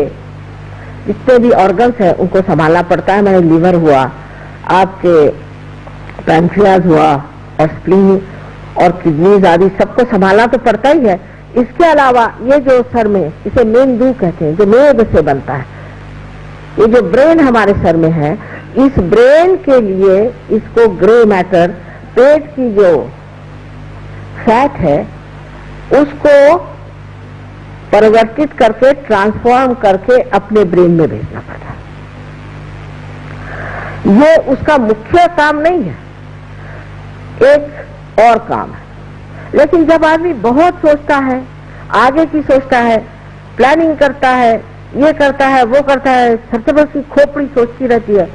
जितने भी ऑर्गन्स हैं उनको संभालना पड़ता है। मैंने लीवर हुआ, आपके पैंक्रियाज हुआ, और स्प्लीन और किडनीज आदि सबको संभालना तो पड़ता ही है। इसके अलावा ये जो सर में, इसे मेंदू कहते हैं, जो मेद से बनता है, ये जो ब्रेन हमारे सर में है, इस ब्रेन के लिए इसको ग्रे मैटर, पेट की जो फैट है उसको परिवर्तित करके, ट्रांसफॉर्म करके अपने ब्रेन में भेजना पड़ता है। ये उसका मुख्य काम नहीं है, एक और काम है। लेकिन जब आदमी बहुत सोचता है, आगे की सोचता है, प्लानिंग करता है, ये करता है, वो करता है, सबसे की खोपड़ी सोचती रहती है,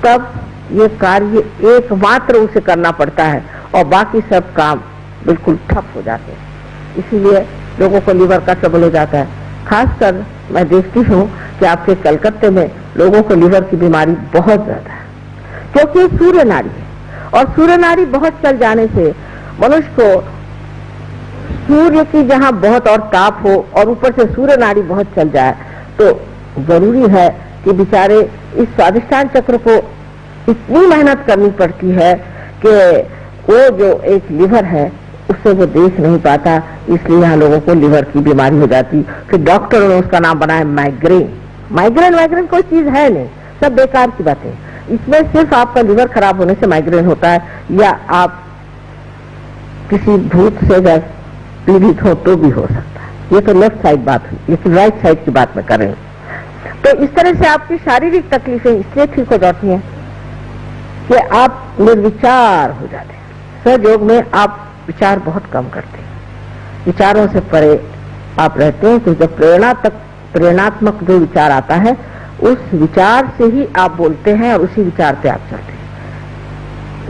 तब ये कार्य एकमात्र उसे करना पड़ता है और बाकी सब काम बिल्कुल ठप हो जाते हैं। इसीलिए लोगों को लीवर का ट्रबल हो जाता है। खासकर मैं देखती हूँ कि आपके कलकत्ते में लोगों को लीवर की बीमारी बहुत ज्यादा है, क्योंकि सूर्य नाड़ी है, और सूर्य नाड़ी बहुत चल जाने से मनुष्य को सूर्य की जहाँ बहुत और ताप हो और ऊपर से सूर्य नाड़ी बहुत चल जाए, तो जरूरी है कि बेचारे इस स्वादिष्टान चक्र को इतनी मेहनत करनी पड़ती है कि वो जो एक लिवर है उससे वो देख नहीं पाता, इसलिए यहाँ लोगों को लिवर की बीमारी हो जाती। फिर डॉक्टरों ने उसका नाम बनाया माइग्रेन। माइग्रेन कोई चीज है नहीं, सब बेकार की बातें। इसमें सिर्फ आपका लिवर खराब होने से माइग्रेन होता है, या आप किसी भूत से अगर पीड़ित हो तो भी हो सकता है। ये तो लेफ्ट साइड बात हुई, लेकिन राइट साइड की बात में कर रहे हैं। तो इस तरह से आपकी शारीरिक तकलीफें इसलिए ठीक हो जाती हैं कि आप निर्विचार हो जाते हैं। सहयोग में आप विचार बहुत कम करते हैं, विचारों से परे आप रहते हैं। तो जब प्रेरणात्मक जो विचार आता है, उस विचार से ही आप बोलते हैं और उसी विचार पे आप चलते हैं।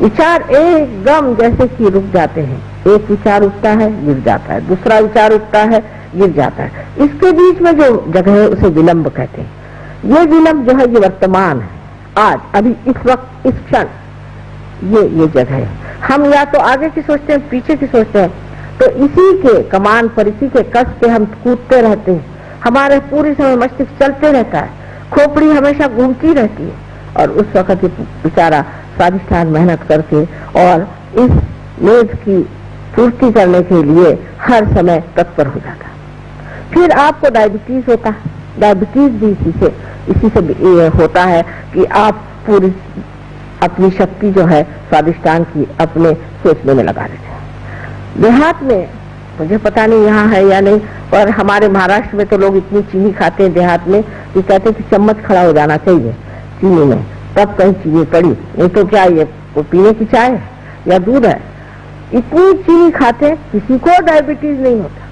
विचार एकदम जैसे कि रुक जाते हैं, एक विचार उठता है गिर जाता है, दूसरा विचार उठता है गिर जाता है, इसके बीच में जो जगह है उसे विलंब कहते हैं। ये विलंब जो है ये वर्तमान है, आज, अभी, इस वक्त, इस क्षण, ये जगह है। हम या तो आगे की सोचते हैं, पीछे की सोचते हैं, तो इसी के कमान पर, इसी के कस पे हम कूदते रहते हैं। हमारे पूरी समय मस्तिष्क चलते रहता है, खोपड़ी हमेशा घूमती रहती है, और उस वक्त बेचारा स्वादिष्टान मेहनत करके और इस मेद की पूर्ति करने के लिए हर समय तत्पर हो जाता है। फिर आपको डायबिटीज होता है। डायबिटीज भी इसी से होता है कि आप पूरी अपनी शक्ति जो है स्वादिष्टान की अपने सोचने में लगा देते हैं। देहात में मुझे पता नहीं यहाँ है या नहीं, पर हमारे महाराष्ट्र में तो लोग इतनी चीनी खाते हैं देहात में कि कहते हैं कि चम्मच खड़ा हो जाना चाहिए चीनी में, तब कहीं चीनी पड़ी, नहीं तो क्या ये वो पीने की चाय है या दूध है। इतनी चीनी खाते, किसी को डायबिटीज नहीं होता।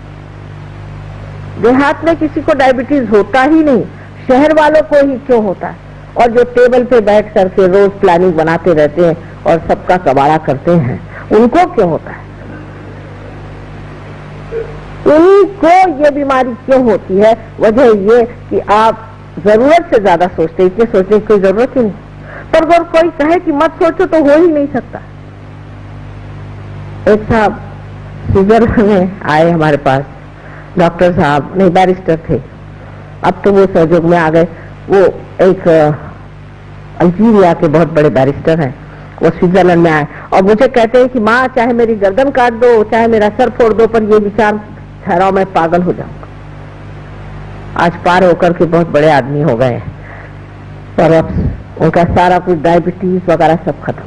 देहात में किसी को डायबिटीज होता ही नहीं, शहर वालों को ही क्यों होता है। और जो टेबल पे बैठ करके रोज प्लानिंग बनाते रहते हैं और सबका कबाड़ा करते हैं, उनको क्यों होता है? उनको ये बीमारी क्यों होती है? वजह ये कि आप जरूरत से ज्यादा सोचते, इतने सोचने की कोई जरूरत ही नहीं। पर अगर कोई कहे कि मत सोचो तो हो ही नहीं सकता। एक साहब स्विट्जरलैंड में आए हमारे पास, डॉक्टर साहब नहीं बैरिस्टर थे, अब तो वो सहयोग में आ गए। वो एक अल्जीरिया के बहुत बड़े बैरिस्टर हैं, वो स्विट्जरलैंड में आए और मुझे कहते हैं कि माँ चाहे मेरी गर्दन काट दो, चाहे मेरा सर फोड़ दो, पर ये विचार ठहराओ मैं पागल हो जाऊंगा। आज पार होकर के बहुत बड़े आदमी हो गए हैं, पर अब उनका सारा कुछ डायबिटीज वगैरह सब खत्म।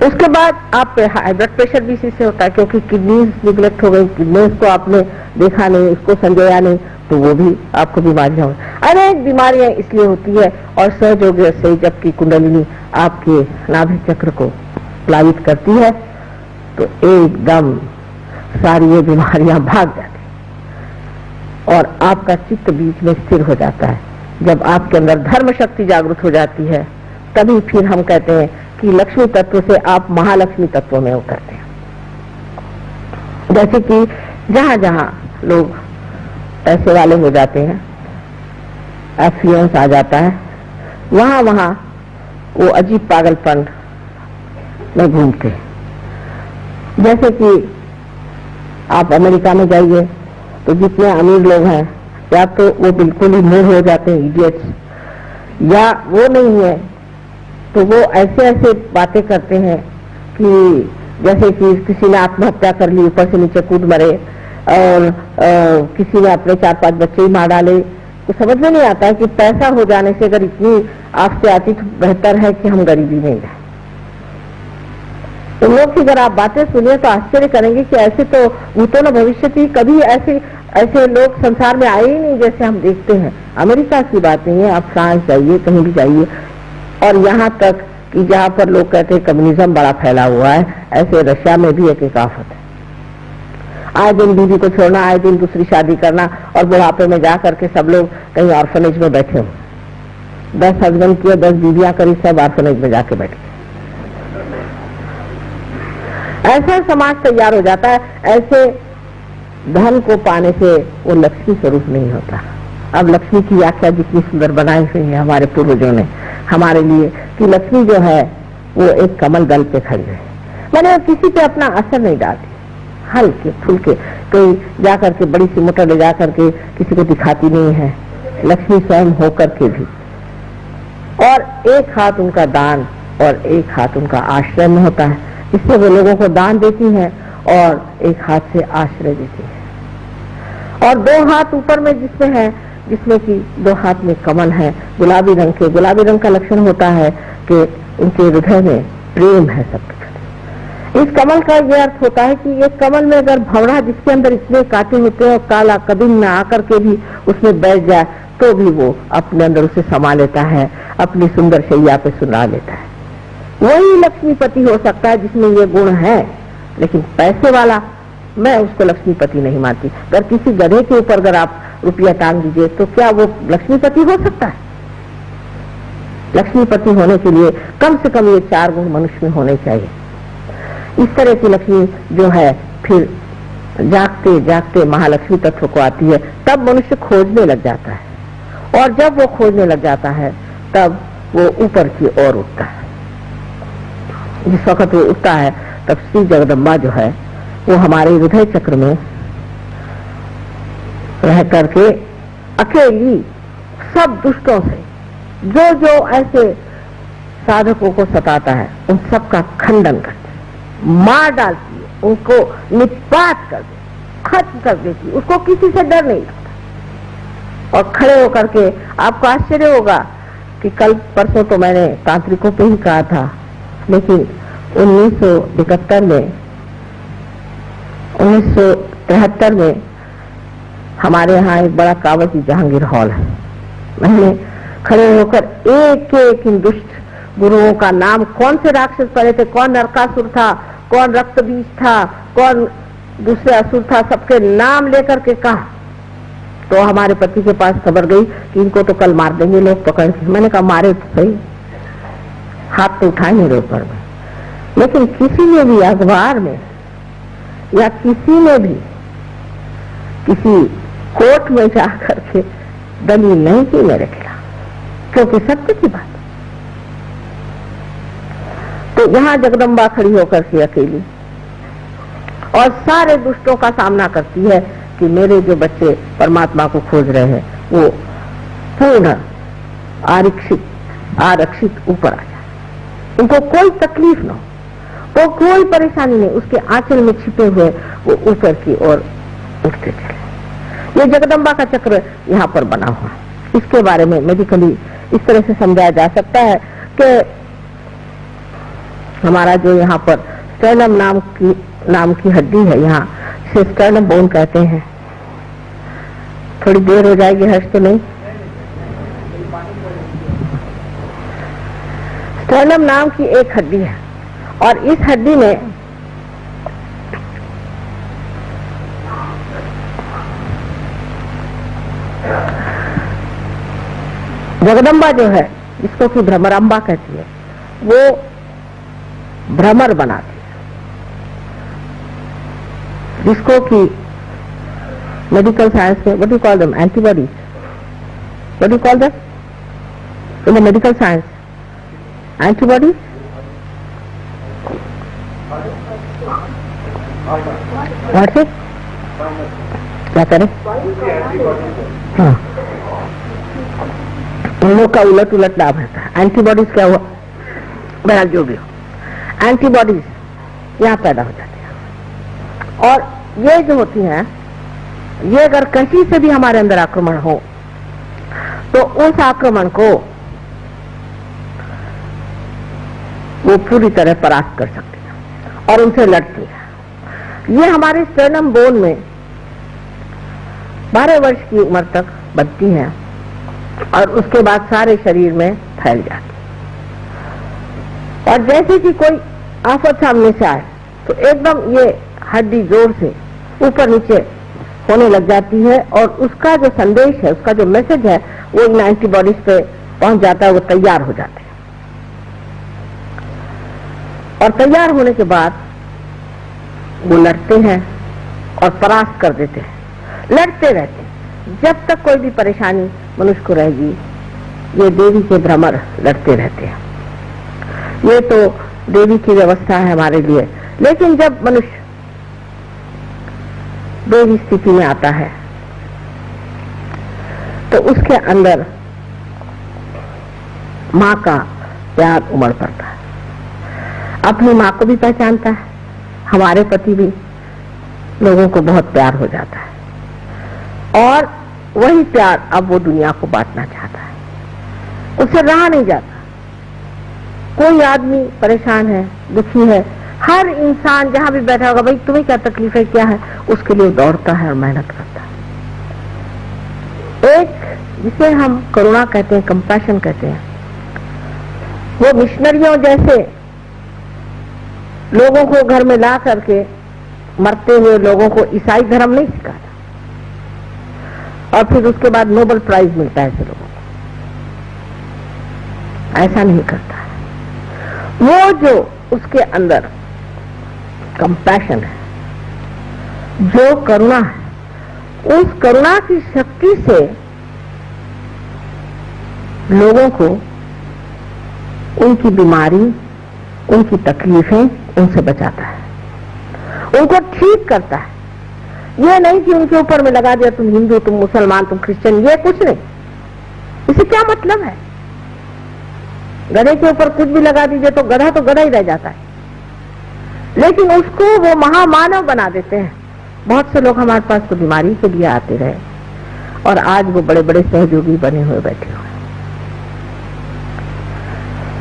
उसके बाद आप हाई ब्लड प्रेशर भी इसी से होता है, क्योंकि किडनीज निगलेक्ट हो गई, किडनीज को आपने देखा नहीं, उसको संजोया नहीं, तो वो भी आपको बीमारियां हो, अनेक बीमारियां इसलिए होती है। और सहयोग से जबकि कुंडलिनी आपके नाभि चक्र को प्लावित करती है तो एकदम सारी ये बीमारियां भाग जाती है और आपका चित्त बीच में स्थिर हो जाता है। जब आपके अंदर धर्म शक्ति जागृत हो जाती है तभी फिर हम कहते हैं कि लक्ष्मी तत्व से आप महालक्ष्मी तत्व में उतरते हैं। जैसे कि जहां जहां लोग पैसे वाले हो जाते हैं, एफ्लुएंस आ जाता है, वहां वहां वो अजीब पागलपन में घूमते हैं। जैसे कि आप अमेरिका में जाइए तो जितने अमीर लोग हैं या तो वो बिल्कुल ही मूड हो जाते हैं, इडियट्स, या वो नहीं है तो वो ऐसे ऐसे बातें करते हैं कि जैसे कि किसी ने आत्महत्या कर ली, ऊपर से नीचे कूद मरे, और किसी ने अपने 4-5 बच्चे ही मार डाले। तो समझ में नहीं आता है कि पैसा हो जाने से अगर इतनी आपसे आती तो बेहतर है कि हम गरीबी में जाए। तो लोग की अगर आप बातें सुनिए तो आश्चर्य करेंगे कि ऐसे तो भूतों न भविष्य थी, कभी ऐसे लोग संसार में आए ही नहीं जैसे हम देखते हैं। अमेरिका की बात नहीं है, आप फ्रांस जाइए, कहीं भी जाइए, और यहाँ तक कि जहाँ पर लोग कहते हैं कम्युनिज्म बड़ा फैला हुआ है, ऐसे रशिया में भी एक आफत है। आए दिन बीवी को छोड़ना, आए दिन दूसरी शादी करना, और बुढ़ापे में जा करके सब लोग कहीं ऑर्फनेज में बैठे हो। 10 हस्बैंड किए, 10 बीवियां करी, सब ऑर्फनेज में जाके बैठे। ऐसा समाज तैयार हो जाता है। ऐसे धन को पाने से वो लक्ष्मी स्वरूप नहीं होता। अब लक्ष्मी की व्याख्या जितनी सुंदर बनाई हुई है हमारे पूर्वजों ने हमारे लिए, कि लक्ष्मी जो है वो एक कमल दल पे खड़ी है, मैंने किसी पे अपना असर नहीं डालती, हल्के फुल्के, कोई जाकर के बड़ी सी मोटर ले जाकर के किसी को दिखाती नहीं है, लक्ष्मी स्वयं होकर के भी। और एक हाथ उनका दान और एक हाथ उनका आश्रय में होता है, इससे वो लोगों को दान देती हैं और एक हाथ से आश्रय देती है। और 2 हाथ ऊपर में जिसमें है, जिसमें कि 2 हाथ में कमल है गुलाबी रंग के। गुलाबी रंग का लक्षण होता है कि उनके हृदय में प्रेम है सबके प्रति। इस कमल का यह अर्थ होता है कि ये कमल में अगर भंवरा जिसके अंदर इतने कांटे होते हैं और काला कदम में आकर के भी उसमें बैठ जाए तो भी वो अपने अंदर उसे समा लेता है, अपनी सुंदर शैया पे सुला लेता है। वही लक्ष्मीपति हो सकता है जिसमें ये गुण है, लेकिन पैसे वाला मैं उसको लक्ष्मीपति नहीं मानती। अगर किसी गधे के ऊपर अगर आप रुपया टांग दीजिए तो क्या वो लक्ष्मीपति हो सकता है? लक्ष्मीपति होने के लिए कम से कम ये 4 गुण मनुष्य में होने चाहिए। इस तरह की लक्ष्मी जो है फिर जागते जागते महालक्ष्मी तत्व को आती है, तब मनुष्य खोजने लग जाता है, और जब वो खोजने लग जाता है तब वो ऊपर की ओर उठता है। जिस वक्त वो उठता है तब श्री जगदम्बा जो है वो हमारे हृदय चक्र में रह करके अकेली सब दुष्टों से जो जो ऐसे साधकों को सताता है उन सब का खंडन करती है, मार डालती है, उनको निपात कर देती, खत्म कर देती, उसको किसी से डर नहीं लगता। और खड़े होकर के आपको आश्चर्य होगा कि कल परसों तो मैंने तांत्रिकों पे ही कहा था, लेकिन 1973 में हमारे यहाँ एक बड़ा कावजी जहांगीर हॉल है। मैंने खड़े होकर एक एक इन दुष्ट गुरुओं का नाम, कौन से राक्षस पड़े थे, कौन नरकासुर था, कौन रक्तबीज था, कौन दूसरे असुर था, सबके नाम लेकर के कहा। तो हमारे पति के पास खबर गई कि इनको तो कल मार देंगे लोग पकड़ के। मैंने कहा मारे तो सही, हाथ तो उठाए मेरे ऊपर में, लेकिन किसी ने भी अखबार में या किसी ने भी किसी कोर्ट में जाकर के दलील नहीं की मेरे खिलाफ, क्योंकि सत्य की बात। तो यहां जगदम्बा खड़ी होकर के अकेली और सारे दुष्टों का सामना करती है कि मेरे जो बच्चे परमात्मा को खोज रहे हैं वो पूर्ण आरक्षित ऊपर आ जाए, उनको कोई तकलीफ ना हो, वो कोई परेशानी नहीं, उसके आंचल में छिपे हुए वो ऊपर की ओर उठते चले। ये जगदम्बा का चक्र यहाँ पर बना हुआ है। इसके बारे में मेडिकली इस तरह से समझाया जा सकता है कि हमारा जो यहाँ पर स्टर्नम नाम की हड्डी है, यहाँ से स्टर्नम बोन कहते हैं। थोड़ी देर हो जाएगी, हर्ष तो नहीं। स्टर्नम नाम की एक हड्डी है और इस हड्डी में जगदम्बा जो है, जिसको कि भ्रमरांबा कहती है, वो भ्रमर बनाती है, जिसको कि मेडिकल साइंस में what you call them, antibodies, what you call them in the medical science, antibodies, what से क्या करें, हाँ, उन लोग का उलट लाभ रहता है। एंटीबॉडीज क्या हुआ, बहरहाल जो भी हो, एंटीबॉडीज यहाँ पैदा हो जाती है और ये जो होती हैं, ये अगर कहीं से भी हमारे अंदर आक्रमण हो तो उस आक्रमण को वो पूरी तरह परास्त कर सकती है और उनसे लड़ती है। ये हमारे स्टर्नम बोन में 12 वर्ष की उम्र तक बनती है और उसके बाद सारे शरीर में फैल जाती है। और जैसे कि कोई आफत सामने से आए तो एकदम ये हड्डी जोर से ऊपर नीचे होने लग जाती है और उसका जो संदेश है, उसका जो मैसेज है, वो इन एंटीबॉडीज पे पहुंच जाता है, वो तैयार हो जाते हैं और तैयार होने के बाद वो लड़ते हैं और परास्त कर देते हैं, लड़ते रहते हैं जब तक कोई भी परेशानी मनुष्य को रहेगी। ये देवी के भ्रमर लड़ते रहते हैं। ये तो देवी की व्यवस्था है हमारे लिए, लेकिन जब मनुष्य देवी स्थिति में आता है तो उसके अंदर माँ का प्यार उमड़ पड़ता है, अपनी माँ को भी पहचानता है, हमारे प्रति भी लोगों को बहुत प्यार हो जाता है और वही प्यार अब वो दुनिया को बांटना चाहता है, उससे रहा नहीं जाता। कोई आदमी परेशान है, दुखी है, हर इंसान जहां भी बैठा होगा, भाई तुम्हें क्या तकलीफ है, क्या है, उसके लिए दौड़ता है और मेहनत करता है। एक जिसे हम करुणा कहते हैं, कंपैशन कहते हैं, वो मिशनरियों जैसे लोगों को घर में ला करके मरते हुए लोगों को ईसाई धर्म नहीं सिखाता और फिर उसके बाद नोबेल प्राइज मिलता है ऐसे लोगों को, ऐसा नहीं करता है। वो जो उसके अंदर कंपैशन है, जो करुणा है, उस करुणा की शक्ति से लोगों को उनकी बीमारी, उनकी तकलीफें, उनसे बचाता है, उनको ठीक करता है। ये नहीं कि उनके ऊपर में लगा दिया तुम हिंदू, तुम मुसलमान, तुम क्रिश्चियन, ये कुछ नहीं। इसे क्या मतलब है? गधे के ऊपर कुछ भी लगा दीजिए तो गधा ही रह जाता है, लेकिन उसको वो महामानव बना देते हैं। बहुत से लोग हमारे पास तो बीमारी के लिए आते रहे और आज वो बड़े बड़े सहयोगी बने हुए बैठे हुए।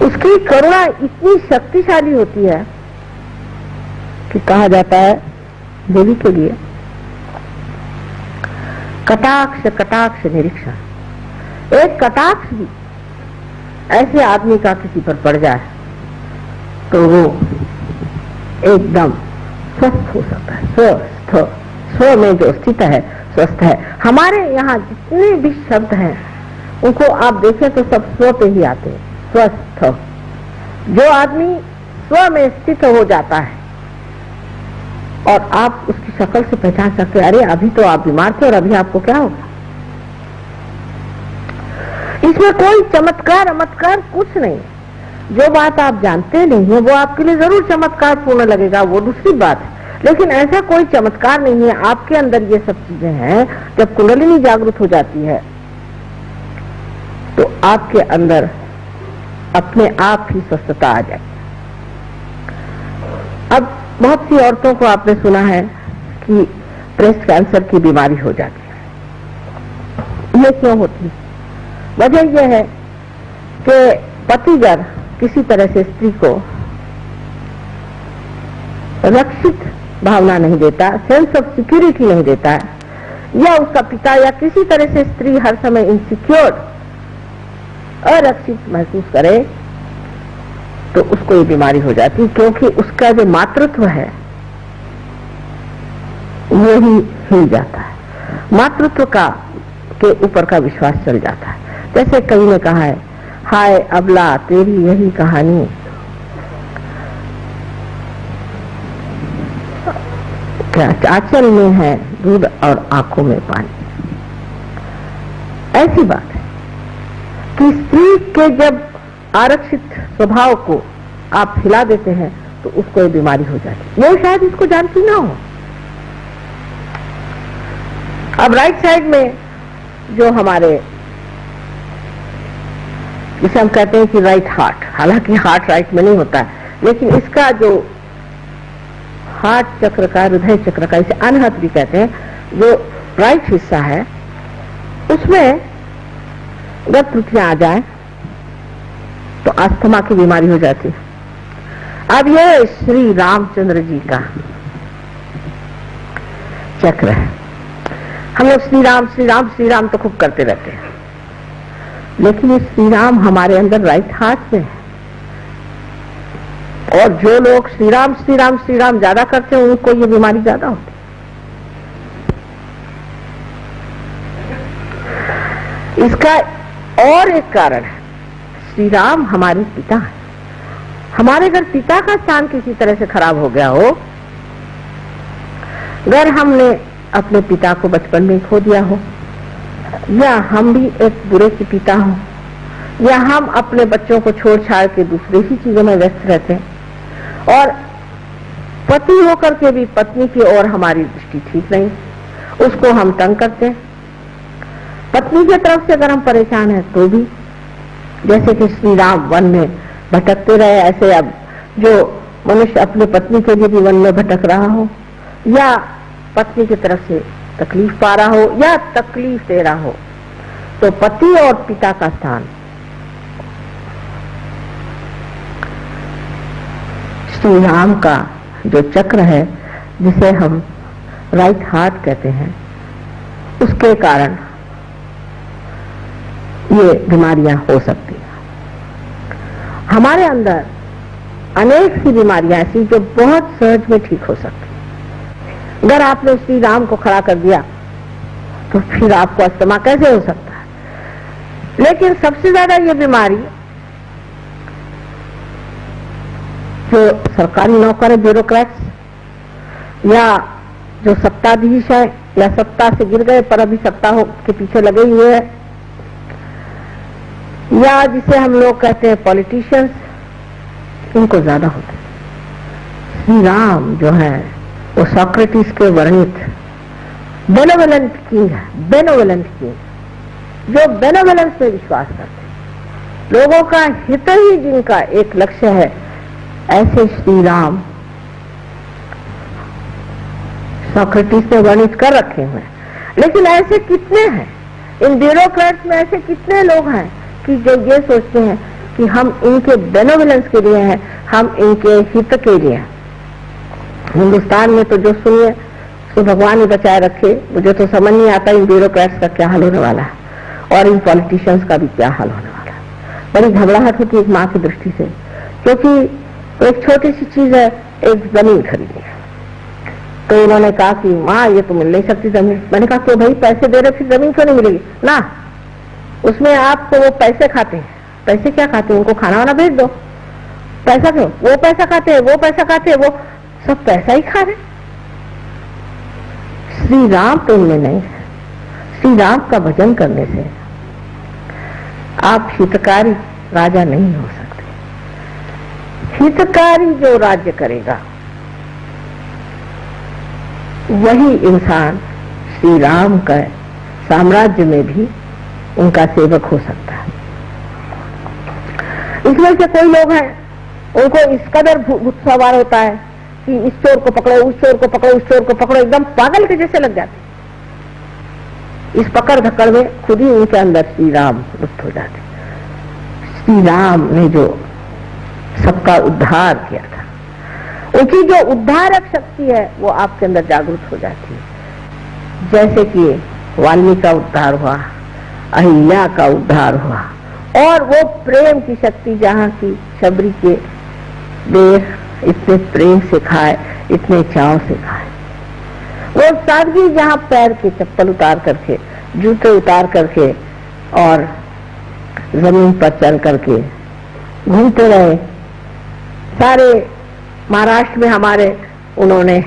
उसकी करुणा इतनी शक्तिशाली होती है कि कहा जाता है देवी के लिए कटाक्ष कटाक्ष निरीक्षण। एक कटाक्ष भी ऐसे आदमी का किसी पर पड़ जाए तो वो एकदम स्वस्थ हो सकता है। स्व में जो स्थित है स्वस्थ है। हमारे यहाँ जितने भी शब्द हैं उनको आप देखें तो सब स्व पे ही आते हैं। स्वस्थ, जो आदमी स्व में स्थित हो जाता है और आप उसकी शक्ल से पहचान सकते हैं, अरे अभी तो आप बीमार थे और अभी आपको क्या होगा। इसमें कोई चमत्कार कुछ नहीं। जो बात आप जानते नहीं है वो आपके लिए जरूर चमत्कार पूर्ण लगेगा, वो दूसरी बात है, लेकिन ऐसा कोई चमत्कार नहीं है। आपके अंदर ये सब चीजें हैं। जब कुंडलिनी जागृत हो जाती है तो आपके अंदर अपने आप ही स्वस्थता आ जाए। अब बहुत सी औरतों को आपने सुना है कि ब्रेस्ट कैंसर की बीमारी हो जाती है। ये क्यों होती है? वजह यह है कि पतिगर किसी तरह से स्त्री को रक्षित भावना नहीं देता, सेंस ऑफ सिक्योरिटी नहीं देता है, या उसका पिता या किसी तरह से स्त्री हर समय इनसिक्योर, अरक्षित महसूस करे तो उसको ये बीमारी हो जाती है, क्योंकि उसका जो मातृत्व है वो ही हिल जाता है। मातृत्व का के ऊपर का विश्वास चल जाता है। जैसे कवि ने कहा है, हाय अबला तेरी यही कहानी, क्या आंचल में है दूध और आंखों में पानी। ऐसी बात है कि स्त्री के जब आरक्षित स्वभाव को आप हिला देते हैं तो उसको ये बीमारी हो जाती है। वो शायद इसको जानती ना हो। अब राइट साइड में जो हमारे, जिसे हम कहते हैं कि राइट हार्ट, हालांकि हार्ट राइट में नहीं होता है, लेकिन इसका जो हार्ट चक्र का, हृदय चक्र का, इसे अनहत भी कहते हैं, जो राइट हिस्सा है उसमें अगर त्रुटियां आ जाए तो अस्थमा की बीमारी हो जाती है। अब ये श्री रामचंद्र जी का चक्र है। हम लोग श्री राम श्री राम श्री राम तो खूब करते रहते हैं, लेकिन ये श्री राम हमारे अंदर राइट हार्ट में है। और जो लोग श्री राम श्री राम श्री राम ज्यादा करते हैं उनको ये बीमारी ज्यादा होती है। इसका और एक कारण है, श्री राम हमारे पिता है। हमारे घर पिता का स्थान किसी तरह से खराब हो गया हो, अगर हमने अपने पिता को बचपन में खो दिया हो, या हम भी एक बुरे के पिता हो, या हम अपने बच्चों को छोड़ छाड़ के दूसरे ही चीजों में व्यस्त रहते हैं, और पति होकर के भी पत्नी की ओर हमारी दृष्टि ठीक नहीं, उसको हम तंग करते हैं। पत्नी की तरफ से अगर हम परेशान हैं तो भी, जैसे कि श्री राम वन में भटकते रहे, ऐसे अब जो मनुष्य अपने पत्नी के लिए भी वन में भटक रहा हो, या पत्नी की तरफ से तकलीफ पा रहा हो या तकलीफ दे रहा हो, तो पति और पिता का स्थान श्री राम का जो चक्र है, जिसे हम राइट हार्ट कहते हैं, उसके कारण ये बीमारियां हो सकती हैं। हमारे अंदर अनेक सी बीमारियां ऐसी जो बहुत सहज में ठीक हो सकती हैं। अगर आपने श्री राम को खड़ा कर दिया तो फिर आपको अस्थमा कैसे हो सकता है? लेकिन सबसे ज्यादा ये बीमारी जो सरकारी नौकर है, ब्यूरोक्रेट्स, या जो सत्ताधीश है, या सत्ता से गिर गए पर अभी सत्ता के पीछे लगे हुए हैं, या जिसे हम लोग कहते हैं पॉलिटिशियंस, इनको ज्यादा होता है। श्री राम जो है वो सोक्रेटिस के वर्णित बेनोवेलेंट किंग है, बेनोवेलेंट किंग, जो बेनोवेलेंस में विश्वास करते हैं, लोगों का हित ही जिनका एक लक्ष्य है, ऐसे श्री राम सोक्रेटिस ने वर्णित कर रखे हुए हैं। लेकिन ऐसे कितने हैं इन ब्यूरोक्रेट्स में, ऐसे कितने लोग हैं कि जो ये सोचते हैं कि हम इनके बेनोवेलेंस के लिए हैं, हम इनके हित के लिए हैं। हिंदुस्तान में तो जो सुनिए तो भगवान ही बचाए रखे, मुझे तो समझ नहीं आता इन ब्यूरोक्रेट्स का क्या हाल होने वाला है और इन पॉलिटिशियंस का भी क्या हाल होने वाला है। बड़ी घबराहट होती है एक माँ की दृष्टि से, क्योंकि एक छोटी सी चीज है, एक जमीन खरीदनी है, तो उन्होंने कहा कि माँ ये तो मिल नहीं सकती जमीन। मैंने कहा क्यों भाई, पैसे दे रहे फिर जमीन क्यों नहीं मिलेगी? ना, उसमें आपको वो पैसे खाते हैं। पैसे क्या खाते हैं? उनको खाना वाना भेज दो, पैसा क्यों? वो पैसा खाते हैं, वो पैसा खाते हैं, वो सब पैसा ही खा रहे। श्री राम प्रेम में नहीं है। श्री राम का भजन करने से आप हितकारी राजा नहीं हो सकते। हितकारी जो राज्य करेगा वही इंसान श्री राम का साम्राज्य में भी उनका सेवक हो सकता है। इसमें से कोई लोग हैं, उनको इस कदर भूत सवार होता है कि इस चोर को पकड़ो, उस चोर को पकड़ो, उस चोर को पकड़ो, एकदम पागल के जैसे लग जाते। इस पकड़ धक्कड़ में खुद ही उनके अंदर श्री राम लुप्त हो जाते। श्री राम ने जो सबका उद्धार किया था, उनकी जो उद्धारक शक्ति है वो आपके अंदर जागृत हो जाती है। जैसे कि वाल्मीकि का उद्धार हुआ, अहिल्या का उद्धार हुआ, और वो प्रेम की शक्ति जहाँ की शबरी के देह इतने प्रेम से खाए, इतने चाव से खाए, वो सादगी जहाँ पैर के चप्पल उतार करके, जूते उतार करके और जमीन पर चल करके घूमते रहे। सारे महाराष्ट्र में हमारे उन्होंने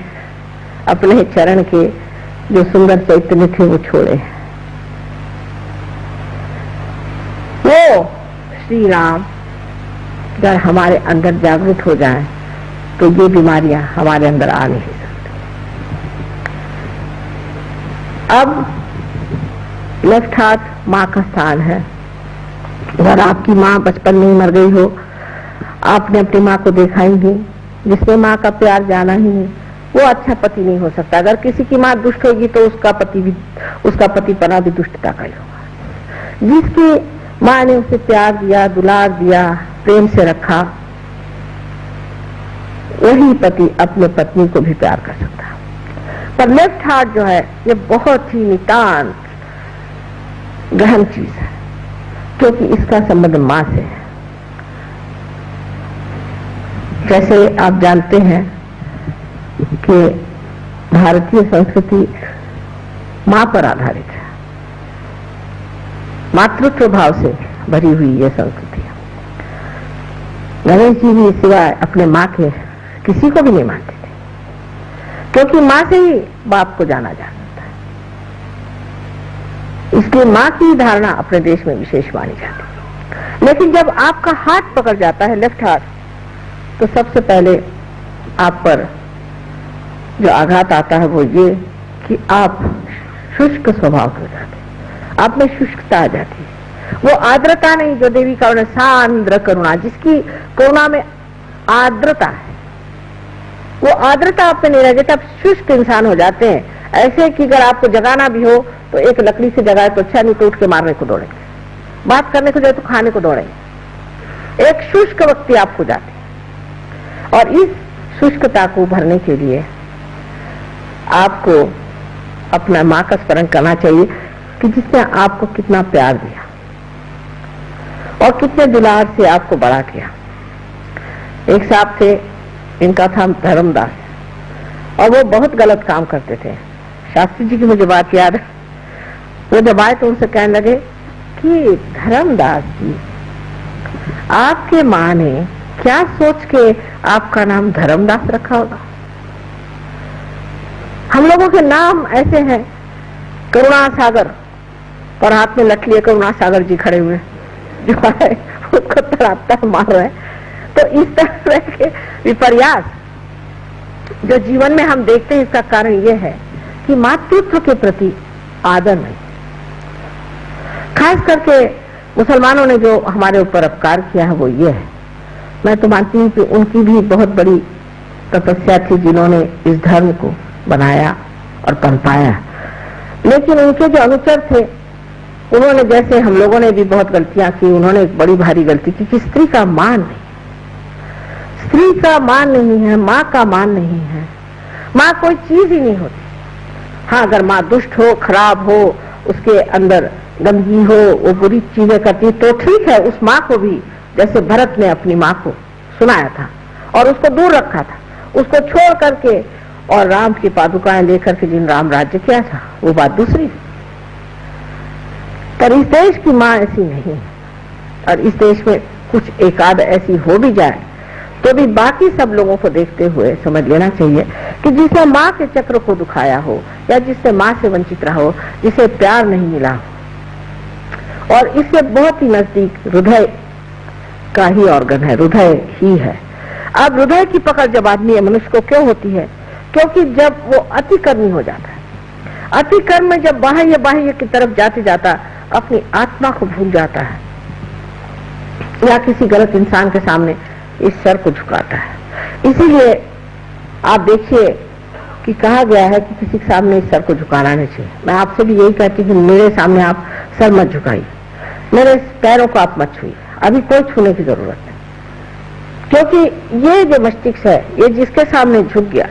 अपने चरण के जो सुंदर चैतन्य थे वो छोड़े। वो श्री राम अगर हमारे अंदर जागृत हो जाएं तो ये बीमारियां हमारे अंदर आ नहीं सकती। अब लेफ्ट हाथ माँ का स्थान है। अगर आपकी माँ बचपन में ही मर गई हो, आपने अपनी माँ को देखा ही नहीं, जिसने माँ का प्यार जाना ही नहीं, वो अच्छा पति नहीं हो सकता। अगर किसी की माँ दुष्ट होगी तो उसका पति पना भी दुष्टता का ही होगा। जिसकी माँ ने उसे प्यार दिया, दुलार दिया, प्रेम से रखा, वही पति अपने पत्नी को भी प्यार कर सकता है। पर लेफ्ट हार्ट जो है ये बहुत ही नितांत गहन चीज है, क्योंकि इसका संबंध माँ से है। जैसे आप जानते हैं कि भारतीय संस्कृति माँ पर आधारित है, मातृत्व भाव से भरी हुई ये संस्कृति है। गणेश जी भी सिवाय अपने माँ के किसी को भी नहीं मानते थे, क्योंकि माँ से ही बाप को जाना जाता है। इसलिए माँ की धारणा अपने देश में विशेष मानी जाती है। लेकिन जब आपका हाथ पकड़ जाता है, लेफ्ट हाथ, तो सबसे पहले आप पर जो आघात आता है वो ये कि आप शुष्क स्वभाव के हो जाते, आप में शुष्कता आ जाती है। वो आर्द्रता नहीं जो देवी का उन्हें सांद्र करुणा, जिसकी करुणा में आर्द्रता है, वो आर्द्रता आप में नहीं रह जाती। आप शुष्क इंसान हो जाते हैं। ऐसे कि अगर आपको जगाना भी हो तो एक लकड़ी से जगाए तो अच्छा, नहीं तो उठ के मारने को दौड़ेंगे, बात करने को जाए तो खाने को दौड़ेंगे। एक शुष्क व्यक्ति आप हो जाते हैं। और इस शुष्कता को भरने के लिए आपको अपना माँ का स्मरण करना चाहिए कि जिसने आपको कितना प्यार दिया और कितने दुलार से आपको बड़ा किया। एक साहब थे, इनका था धर्मदास, और वो बहुत गलत काम करते थे। शास्त्री जी की मुझे बात याद है, वो जब आए तो उनसे कहने लगे कि धर्मदास जी, आपके माँ ने क्या सोच के आपका नाम धर्मदास रखा होगा? हम लोगों के नाम ऐसे हैं, करुणा सागर, और हाथ में लठ लिए करुणा सागर जी खड़े हुए जो है उसको तड़ाता मार रहे हैं। तो इस तरह के विपर्यास जो जीवन में हम देखते हैं, इसका कारण यह है कि मातृत्व के प्रति आदर नहीं। खास करके मुसलमानों ने जो हमारे ऊपर अपकार किया है वो ये है। मैं तो मानती हूँ कि उनकी भी बहुत बड़ी तपस्या थी जिन्होंने इस धर्म को बनाया और पनपाया, लेकिन उनके जो अनुचर थे उन्होंने, जैसे हम लोगों ने भी बहुत गलतियां की, उन्होंने एक बड़ी भारी गलती की कि स्त्री का मान नहीं, स्त्री का मान नहीं है, माँ का मान नहीं है। माँ कोई चीज ही नहीं होती। हाँ, अगर माँ दुष्ट हो, खराब हो, उसके अंदर गंदगी हो, वो बुरी चीजें करती तो ठीक है। उस माँ को भी, जैसे भरत ने अपनी माँ को सुनाया था और उसको दूर रखा था, उसको छोड़ करके और राम की पादुकाएं लेकर के जिन राम राज्य किया था, वो बात दूसरी। पर इस देश की माँ ऐसी नहीं है, और इस देश में कुछ एकाध ऐसी हो भी जाए तो भी बाकी सब लोगों को देखते हुए समझ लेना चाहिए कि जिसे माँ के चक्र को दुखाया हो या जिससे माँ से वंचित रहा हो, जिसे प्यार नहीं मिला हो, और इससे बहुत ही नजदीक हृदय का ही ऑर्गन है, हृदय ही है। अब हृदय की पकड़ जब आदमी या मनुष्य को क्यों होती है? क्योंकि जब वो अतिकर्मी हो जाता है, अतिकर्म में जब बाह्य बाह्य की तरफ जाते जाता अपनी आत्मा को भूल जाता है, या किसी गलत इंसान के सामने इस सर को झुकाता है। इसीलिए आप देखिए कि कहा गया है कि किसी के सामने इस सर को झुकाना नहीं चाहिए। मैं आपसे भी यही कहती हूँ, मेरे सामने आप सर मत झुकाइए, मेरे पैरों को आप मत छुइए, अभी कोई छूने की जरूरत नहीं। क्योंकि ये जो मस्तिष्क है, ये जिसके सामने झुक गया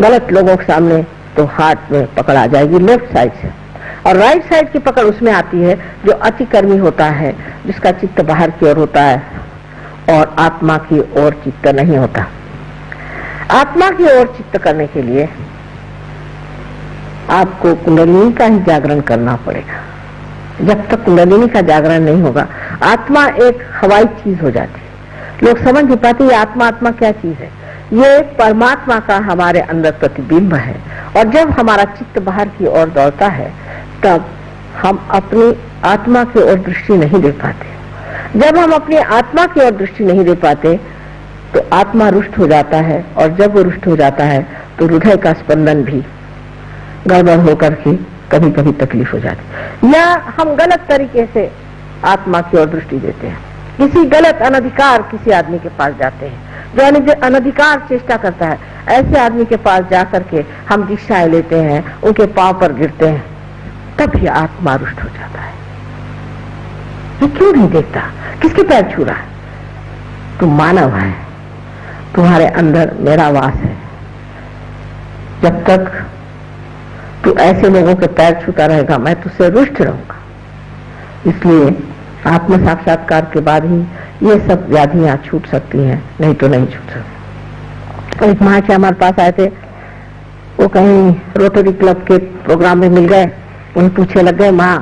गलत लोगों के सामने, तो हाथ में पकड़ आ जाएगी लेफ्ट साइड से, और राइट साइड की पकड़ उसमें आती है जो अतिकर्मी होता है, जिसका चित्त बाहर की ओर होता है और आत्मा की ओर चित्त नहीं होता। आत्मा की ओर चित्त करने के लिए आपको कुंडलिनी का ही जागरण करना पड़ेगा। जब तक कुंडलिनी का जागरण नहीं होगा, आत्मा एक हवाई चीज हो जाती है। लोग समझ नहीं पाते ये आत्मा, आत्मा क्या चीज है। ये परमात्मा का हमारे अंदर प्रतिबिंब है, और जब हमारा चित्त बाहर की ओर दौड़ता है तब हम अपनी आत्मा की ओर दृष्टि नहीं दे पाते। जब हम अपनी आत्मा की ओर दृष्टि नहीं दे पाते तो आत्मा रुष्ट हो जाता है, और जब वो रुष्ट हो जाता है तो हृदय का स्पंदन भी गड़बड़ होकर के कभी कभी तकलीफ हो जाती है, या हम गलत तरीके से आत्मा की ओर दृष्टि देते हैं। किसी गलत अनधिकार किसी आदमी के पास जाते हैं, जो अनधिकार चेष्टा करता है, ऐसे आदमी के पास जाकर के हम दीक्षाएं लेते हैं, उनके पांव पर गिरते हैं, तब ये आत्मा रुष्ट हो जाता है। ये क्यों नहीं देखता किसके पैर छू रहा है? तुम मानव है, तुम्हारे अंदर मेरा वास है। जब तक तू ऐसे लोगों के पैर छूता रहेगा, मैं तुझसे रुष्ट रहूंगा। इसलिए आत्म साक्षात्कार के बाद ही ये सब व्याधियां छूट सकती हैं, नहीं तो नहीं छूट सकती। एक माँ के हमारे पास आए थे, वो कहीं रोटरी क्लब के प्रोग्राम में मिल गए, उन्हें पूछे लग गए, माँ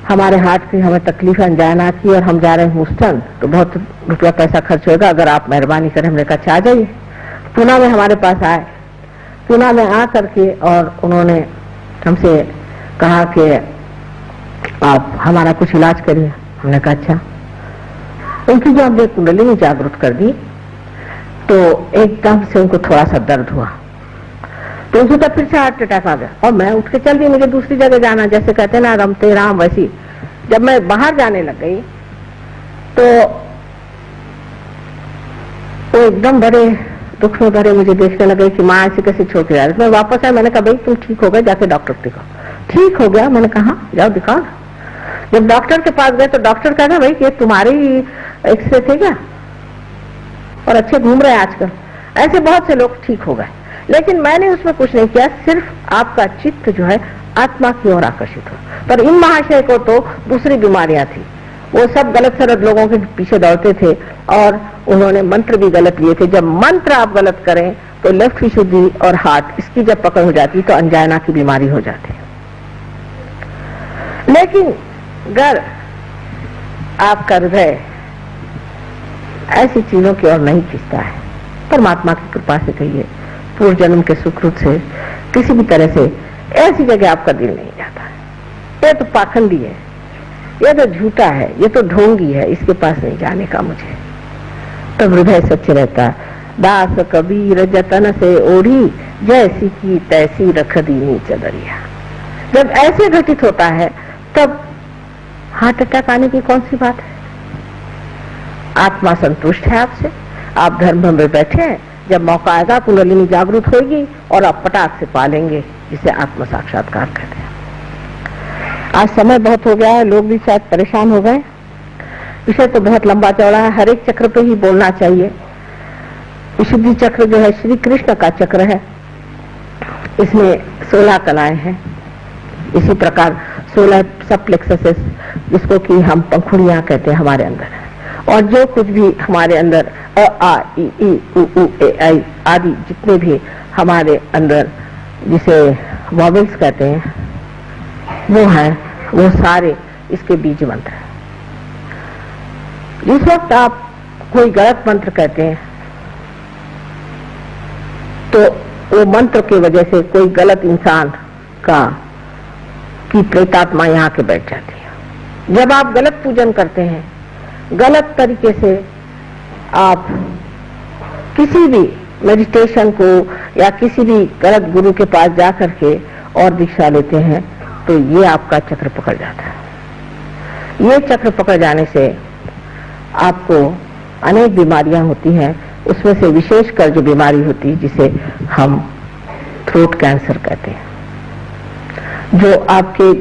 हमारे हार्ट की हमें तकलीफ है, अंजाना की, और हम जा रहे हैं ह्यूस्टन, तो बहुत रुपया पैसा खर्च होगा, अगर आप मेहरबानी करें। हमने कहा अच्छा आ जाइए। पुणे में हमारे पास आए, पुणे में आ करके और उन्होंने हमसे कहा कि आप हमारा कुछ इलाज करिए। हमने कहा अच्छा। उनकी जो हमने कुंडलिनी जागृत कर दी तो एकदम से उनको थोड़ा सा दर्द हुआ, तो उनको तब फिर से हार्ट अटैक आ गया, और मैं उठ के चल दी, मुझे दूसरी जगह जाना, जैसे कहते हैं ना रमते राम, वैसी। जब मैं बाहर जाने लग गई तो वो एकदम बड़े दुख में भरे मुझे देखने लगे कि माँ ऐसे कैसे छोड़ के जा रही। मैं वापस आया, मैंने कहा भाई तुम ठीक हो गए, जाके डॉक्टर को दिखाओ। ठीक हो गया? मैंने कहा जाओ दिखाओ। जब डॉक्टर के पास गए तो डॉक्टर कहता भाई ये तुम्हारे ही एक्सरे थे क्या, और अच्छे घूम रहे हैं आजकल। ऐसे बहुत से लोग ठीक हो गए, लेकिन मैंने उसमें कुछ नहीं किया, सिर्फ आपका चित्त जो है आत्मा की ओर आकर्षित हो। पर इन महाशय को तो दूसरी बीमारियां थी, वो सब गलत सलत लोगों के पीछे दौड़ते थे, और उन्होंने मंत्र भी गलत लिए थे। जब मंत्र आप गलत करें तो लेफ्ट विशुद्धि और हार्ट, इसकी जब पकड़ हो जाती तो अंजाना की बीमारी हो जाती है। लेकिन अगर आपका हृदय ऐसी चीजों की ओर नहीं खींचता है, परमात्मा की कृपा से कहिए, पूर्व जन्म के सुकृत से, किसी भी तरह से ऐसी जगह आपका दिल नहीं जाता है, ये तो पाखंडी है, ये तो झूठा है, ये तो ढोंगी है, इसके पास नहीं जाने का मुझे, तब हृदय सच रहता है। दास कबीर जतन से ओढ़ी, जैसी की तैसी रख दीनी चदरिया। जब ऐसे घटित होता है तब हार्ट अटैक आने की कौन सी बात है? आत्मा संतुष्ट है आपसे, आप धर्म में बैठे हैं, जब मौका आएगा कुंडलिनी जागृत होगी और आप पटाख से पालेंगे, जिसे आत्म साक्षात्कार कहते हैं। आज समय बहुत हो गया है, लोग भी शायद परेशान हो गए। विषय तो बहुत लंबा चौड़ा है, हर एक चक्र पे ही बोलना चाहिए। विशुद्धि चक्र जो है श्री कृष्ण का चक्र है, इसमें 16 कलाएं हैं। इसी प्रकार 16 सब प्लेक्ससेस, जिसको कि हम पंखुड़ियां कहते हैं, हमारे अंदर है। और जो कुछ भी हमारे अंदर अ आ इ ई उ ऊ ए आई आदि जितने भी हमारे अंदर जिसे वॉवेल्स कहते हैं वो है, वो सारे इसके बीज मंत्र है। जिस वक्त आप कोई गलत मंत्र कहते हैं तो वो मंत्र की वजह से कोई गलत इंसान की प्रेतात्मा यहाँ के बैठ जाती है। जब आप गलत पूजन करते हैं, गलत तरीके से आप किसी भी मेडिटेशन को या किसी भी गलत गुरु के पास जा करके और दीक्षा लेते हैं, तो ये आपका चक्र पकड़ जाता है। ये चक्र पकड़ जाने से आपको अनेक बीमारियां होती हैं, उसमें से विशेषकर जो बीमारी होती है जिसे हम थ्रोट कैंसर कहते हैं, जो आपके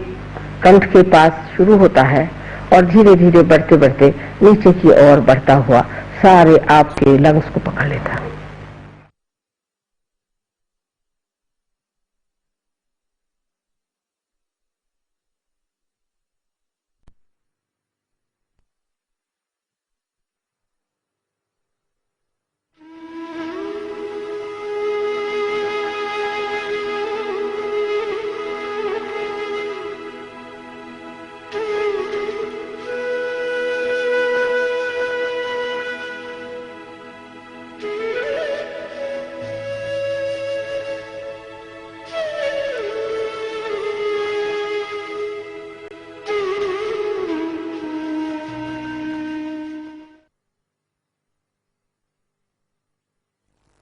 कंठ के पास शुरू होता है और धीरे धीरे बढ़ते बढ़ते नीचे की ओर बढ़ता हुआ सारे आपके लंग्स को पकड़ लेता है।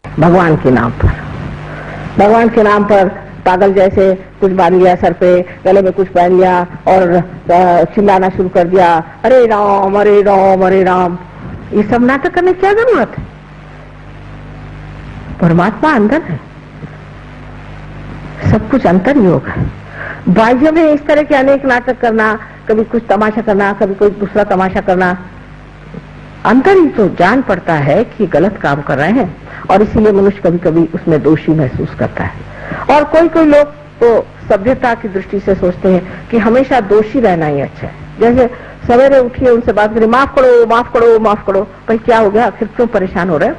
भगवान के नाम पर, भगवान के नाम पर पागल जैसे कुछ बांध लिया सर पे, गले में कुछ पहन लिया और चिल्लाना शुरू कर दिया, अरे राम अरे राम अरे राम। ये सब नाटक करने की क्या जरूरत है? परमात्मा अंदर है, सब कुछ अंतर योग है। बाह्य में इस तरह के अनेक नाटक करना, कभी कुछ तमाशा करना, कभी कोई दूसरा तमाशा करना, अंतर ही तो जान पड़ता है कि गलत काम कर रहे हैं, और इसीलिए मनुष्य कभी कभी उसमें दोषी महसूस करता है। और कोई कोई लोग तो सभ्यता की दृष्टि से सोचते हैं कि हमेशा दोषी रहना ही अच्छा है। जैसे सवेरे उठिए, उनसे बात करिए, माफ करो माफ करो माफ करो। भाई क्या हो गया, आखिर क्यों परेशान हो रहे हो?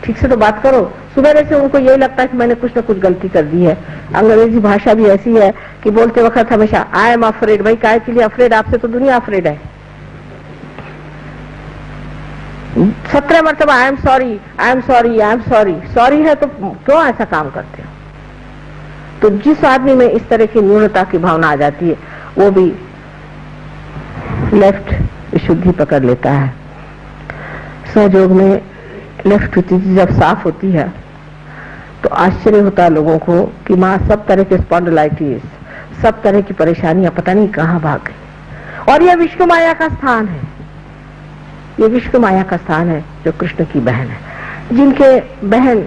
ठीक से तो बात करो। सुबह से उनको यही लगता है कि मैंने कुछ न कुछ गलती कर दी है। अंग्रेजी भाषा भी ऐसी है कि बोलते वक्त हमेशा आई एम अफ्रेड। भाई काय के लिए अफ्रेड? आपसे तो दुनिया अफ्रेड है। 17 मरतबा I am sorry I am sorry I am sorry. Sorry है तो क्यों ऐसा काम करते हो? तो जिस आदमी में इस तरह की न्यूनता की भावना आ जाती है, वो भी लेफ्ट विशुद्धि पकड़ लेता है। सहयोग में लेफ्ट विशुद्धि जब साफ होती है तो आश्चर्य होता है लोगों को कि माँ सब तरह के स्पॉन्डिलाइटिस, सब तरह की परेशानियां पता नहीं कहाँ भाग गई। और यह विश्व माया का स्थान है, ये विश्व माया का स्थान है जो कृष्ण की बहन है। जिनके बहन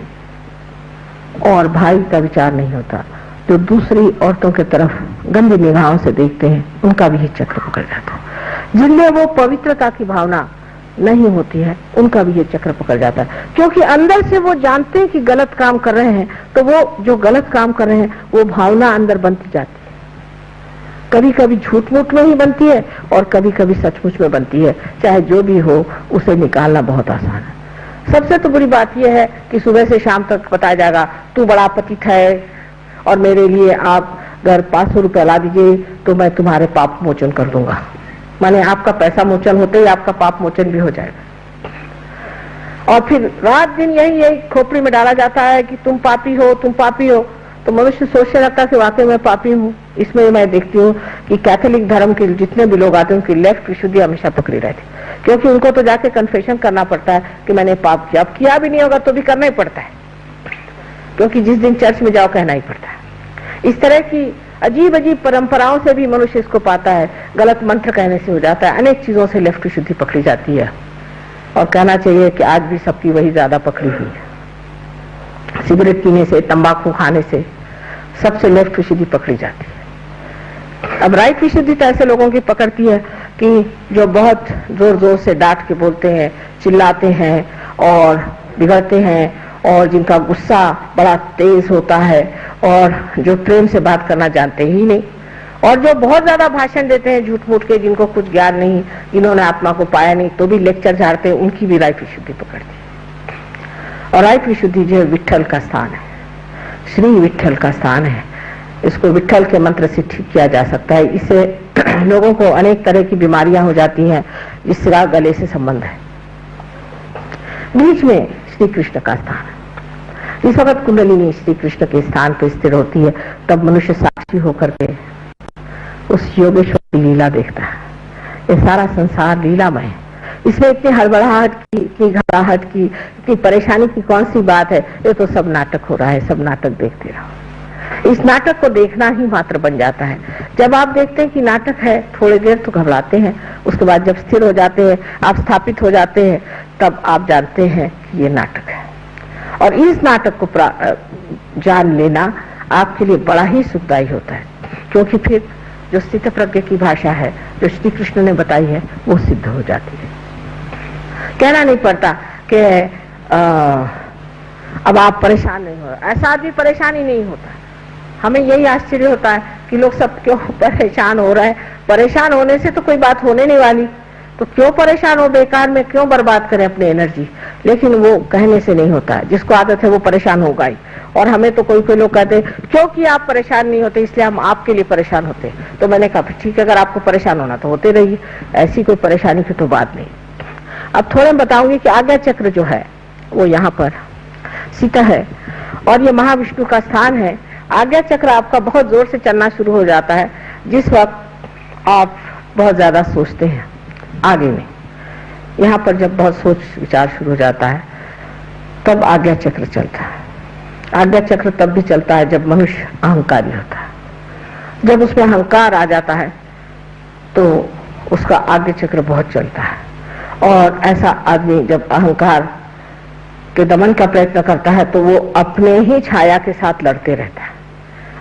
और भाई का विचार नहीं होता, जो दूसरी औरतों की तरफ गंदी निगाहों से देखते हैं, उनका भी ये चक्र पकड़ जाता है। जिनमें वो पवित्रता की भावना नहीं होती है, उनका भी ये चक्र पकड़ जाता है। क्योंकि अंदर से वो जानते हैं कि गलत काम कर रहे हैं, तो वो जो गलत काम कर रहे हैं वो भावना अंदर बनती जाती है। कभी कभी झूठ मूठ में ही बनती है और कभी कभी सचमुच में बनती है। चाहे जो भी हो, उसे निकालना बहुत आसान है। सबसे तो बुरी बात यह है कि सुबह से शाम तक बताया जाएगा तू बड़ा पतित है और मेरे लिए आप घर 500 रुपया ला दीजिए तो मैं तुम्हारे पाप मोचन कर दूंगा। माने आपका पैसा मोचन होते ही आपका पाप मोचन भी हो जाएगा। और फिर रात दिन यही खोपड़ी में डाला जाता है कि तुम पापी हो तुम पापी हो। तो मनुष्य सोचने लगता है कि वाकई मैं पापी हूँ। इसमें मैं देखती हूँ कि कैथोलिक धर्म के जितने भी लोग आते हैं उनकी लेफ्ट विशुद्धि हमेशा पकड़ी रहती, क्योंकि उनको तो जाके कन्फेशन करना पड़ता है कि मैंने पाप किया। अब किया भी नहीं होगा तो भी करना ही पड़ता है, क्योंकि जिस दिन चर्च में जाओ कहना ही पड़ता है। इस तरह की अजीब अजीब परंपराओं से भी मनुष्य इसको पाता है। गलत मंत्र कहने से हो जाता है, अनेक चीजों से लेफ्ट विशुद्धि पकड़ी जाती है। और कहना चाहिए कि आज भी सबकी वही ज्यादा पकड़ी हुई है। सिगरेट पीने से, तंबाकू खाने से सबसे लेफ्ट विशुद्धि पकड़ी जाती है। अब राइट विशुद्धि तो ऐसे लोगों की पकड़ती है कि जो बहुत जोर जोर से डांट के बोलते हैं, चिल्लाते हैं और बिगड़ते हैं, और जिनका गुस्सा बड़ा तेज होता है, और जो प्रेम से बात करना जानते ही नहीं, और जो बहुत ज्यादा भाषण देते हैं झूठ मूठ के, जिनको कुछ ज्ञान नहीं, जिन्होंने आत्मा को पाया नहीं तो भी लेक्चर झाड़ते हैं, उनकी भी राइट विशुद्धि पकड़ती है। और राइट विशुद्धि जो है विट्ठल का स्थान है, श्री विट्ठल का स्थान है। इसको विट्ठल के मंत्र से ठीक किया जा सकता है। इससे लोगों को अनेक तरह की बीमारियां हो जाती हैं, जिसका गले से संबंध है। बीच में श्री कृष्ण का स्थान है। जिस वक्त कुंडलिनी श्री कृष्ण के स्थान पर स्थिर होती है तब मनुष्य साक्षी होकर के उस योगेश्वर की लीला देखता है। ये सारा संसार लीलामय है। इसमें इतनी हड़बड़ाहट की, इतनी घबराहट की, इतनी परेशानी की कौन सी बात है? ये तो सब नाटक हो रहा है, सब नाटक देखते रहो। इस नाटक को देखना ही मात्र बन जाता है। जब आप देखते हैं कि नाटक है, थोड़ी देर तो घबराते हैं, उसके बाद जब स्थिर हो जाते हैं, आप स्थापित हो जाते हैं, तब आप जानते हैं कि ये नाटक है। और इस नाटक को जान लेना आपके लिए बड़ा ही सुखदायी होता है, क्योंकि फिर जो स्थित प्रज्ञ की भाषा है जो श्री कृष्ण ने बताई है वो सिद्ध हो जाती है। कहना नहीं पड़ता कि अब आप परेशान नहीं हो, ऐसा आदमी परेशान ही नहीं होता। हमें यही आश्चर्य होता है कि लोग सब क्यों परेशान हो रहे हैं। परेशान होने से तो कोई बात होने नहीं वाली, तो क्यों परेशान हो, बेकार में क्यों बर्बाद करें अपनी एनर्जी। लेकिन वो कहने से नहीं होता है, जिसको आदत है वो परेशान होगा ही। और हमें तो कोई लोग कहते हैं क्योंकि आप परेशान नहीं होते इसलिए हम आपके लिए परेशान होते। तो मैंने कहा ठीक है, अगर आपको परेशान होना तो होते रहिए, ऐसी कोई परेशानी की तो बात नहीं। अब थोड़े बताऊंगी कि आज्ञा चक्र जो है वो यहाँ पर सीता है और ये महाविष्णु का स्थान है। आज्ञा चक्र आपका बहुत जोर से चलना शुरू हो जाता है जिस वक्त आप बहुत ज्यादा सोचते हैं आगे में। यहाँ पर जब बहुत सोच विचार शुरू हो जाता है तब आज्ञा चक्र चलता है। आज्ञा चक्र तब भी चलता है जब मनुष्य अहंकारी होता है। जब उसमें अहंकार आ जाता है तो उसका आज्ञा चक्र बहुत चलता है। और ऐसा आदमी जब अहंकार के दमन का प्रयत्न करता है तो वो अपने ही छाया के साथ लड़ते रहता है।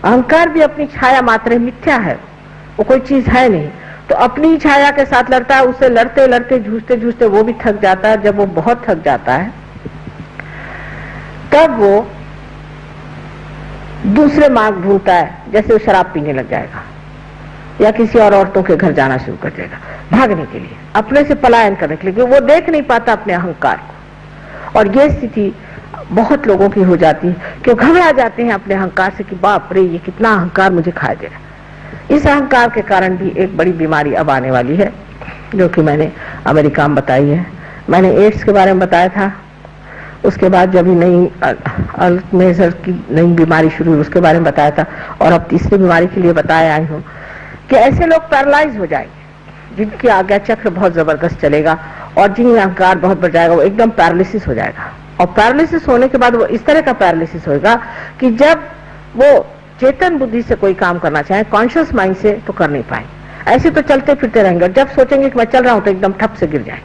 अहंकार भी अपनी छाया मात्र मिथ्या है, वो कोई चीज है नहीं, तो अपनी छाया के साथ लड़ता है। उससे लड़ते लड़ते जूझते जूझते वो भी थक जाता है। जब वो बहुत थक जाता है तब वो दूसरे मार्ग ढूंढता है, जैसे वो शराब पीने लग जाएगा या किसी और औरतों के घर जाना शुरू कर देगा भागने के लिए, अपने से पलायन करने के लिए। वो देख नहीं पाता अपने अहंकार को। और ये स्थिति बहुत लोगों की हो जाती है कि घबरा जाते हैं अपने अहंकार से कि बाप रे ये कितना अहंकार मुझे खा दे रहा। इस अहंकार के कारण भी एक बड़ी बीमारी अब आने वाली है जो कि मैंने अमेरिका में बताई है। मैंने एड्स के बारे में बताया था, उसके बाद जब नई अल्जाइमर की नई बीमारी शुरू हुई उसके बारे में बताया था, और अब तीसरी बीमारी के लिए बताया आई हूँ कि ऐसे लोग पैरालाइज हो जाएंगे जिनकी आज्ञा चक्र बहुत जबरदस्त चलेगा और जिनका अहंकार बहुत बढ़ जाएगा, वो एकदम पैरालिसिस हो जाएगा। और पैरालिसिस होने के बाद वो इस तरह का पैरालिसिस होगा कि जब वो चेतन बुद्धि से कोई काम करना चाहे, कॉन्शियस माइंड से, तो कर नहीं पाए। ऐसे तो चलते फिरते रहेंगे, जब सोचेंगे कि मैं चल रहा हूं तो एकदम ठप से गिर जाए।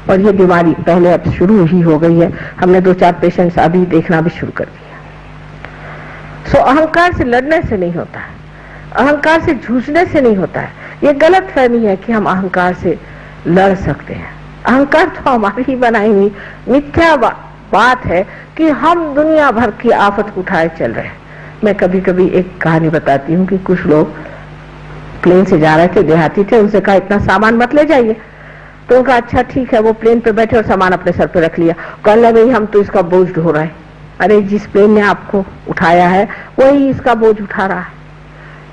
और ये बीमारी पहले अब शुरू ही हो गई है। हमने 2-4 पेशेंट्स अभी देखना भी शुरू कर दिया। सो अहंकार से लड़ने से नहीं होता है, अहंकार से जूझने से नहीं होता है। ये गलत फहमी है कि हम अहंकार से लड़ सकते हैं। अहंकार तो हमारी ही बनाई हुई मिथ्या बात है कि हम दुनिया भर की आफत उठाए चल रहे हैं। मैं कभी कभी एक कहानी बताती हूँ कि कुछ लोग प्लेन से जा रहे थे, देहाती थे, उनसे कहा इतना सामान मत ले जाइए। तो उनका अच्छा ठीक है, वो प्लेन पे बैठे और सामान अपने सर पे रख लिया। कहने लगे हम तो इसका बोझ ढो रहे हैं। अरे जिस प्लेन ने आपको उठाया है वही इसका बोझ उठा रहा है,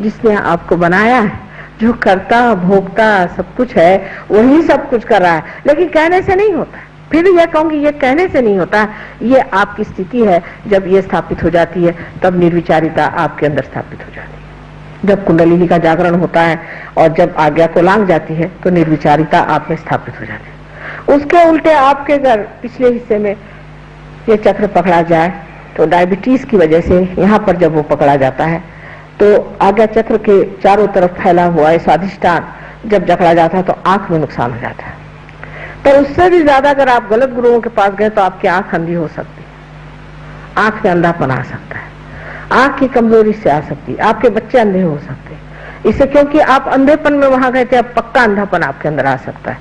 जिसने आपको बनाया है, जो करता भोगता सब कुछ है वही सब कुछ कर रहा है। लेकिन कहने से नहीं होता। फिर यह कहूंगी ये कहने से नहीं होता, ये आपकी स्थिति है। जब ये स्थापित हो जाती है तब निर्विचारिता आपके अंदर स्थापित हो जाती है। जब कुंडलिनी का जागरण होता है और जब आज्ञा को लांघ जाती है तो निर्विचारिता आप में स्थापित हो जाती है। उसके उल्टे आपके अगर पिछले हिस्से में ये चक्र पकड़ा जाए तो डायबिटीज की वजह से यहाँ पर जब वो पकड़ा जाता है तो आज्ञा चक्र के चारों तरफ फैला हुआ है स्वाधिष्ठान जब जकड़ा जाता है तो आंख में नुकसान हो जाता है। पर उससे भी ज्यादा अगर आप गलत गुरुओं के पास गए तो आपकी आंख अंधी हो सकती है, आंख में अंधापन आ सकता है, आंख की कमजोरी से आ सकती है, आपके बच्चे अंधे हो सकते हैं। इससे क्योंकि आप अंधेपन में वहां गए थे, अब पक्का अंधापन आपके अंदर आ सकता है।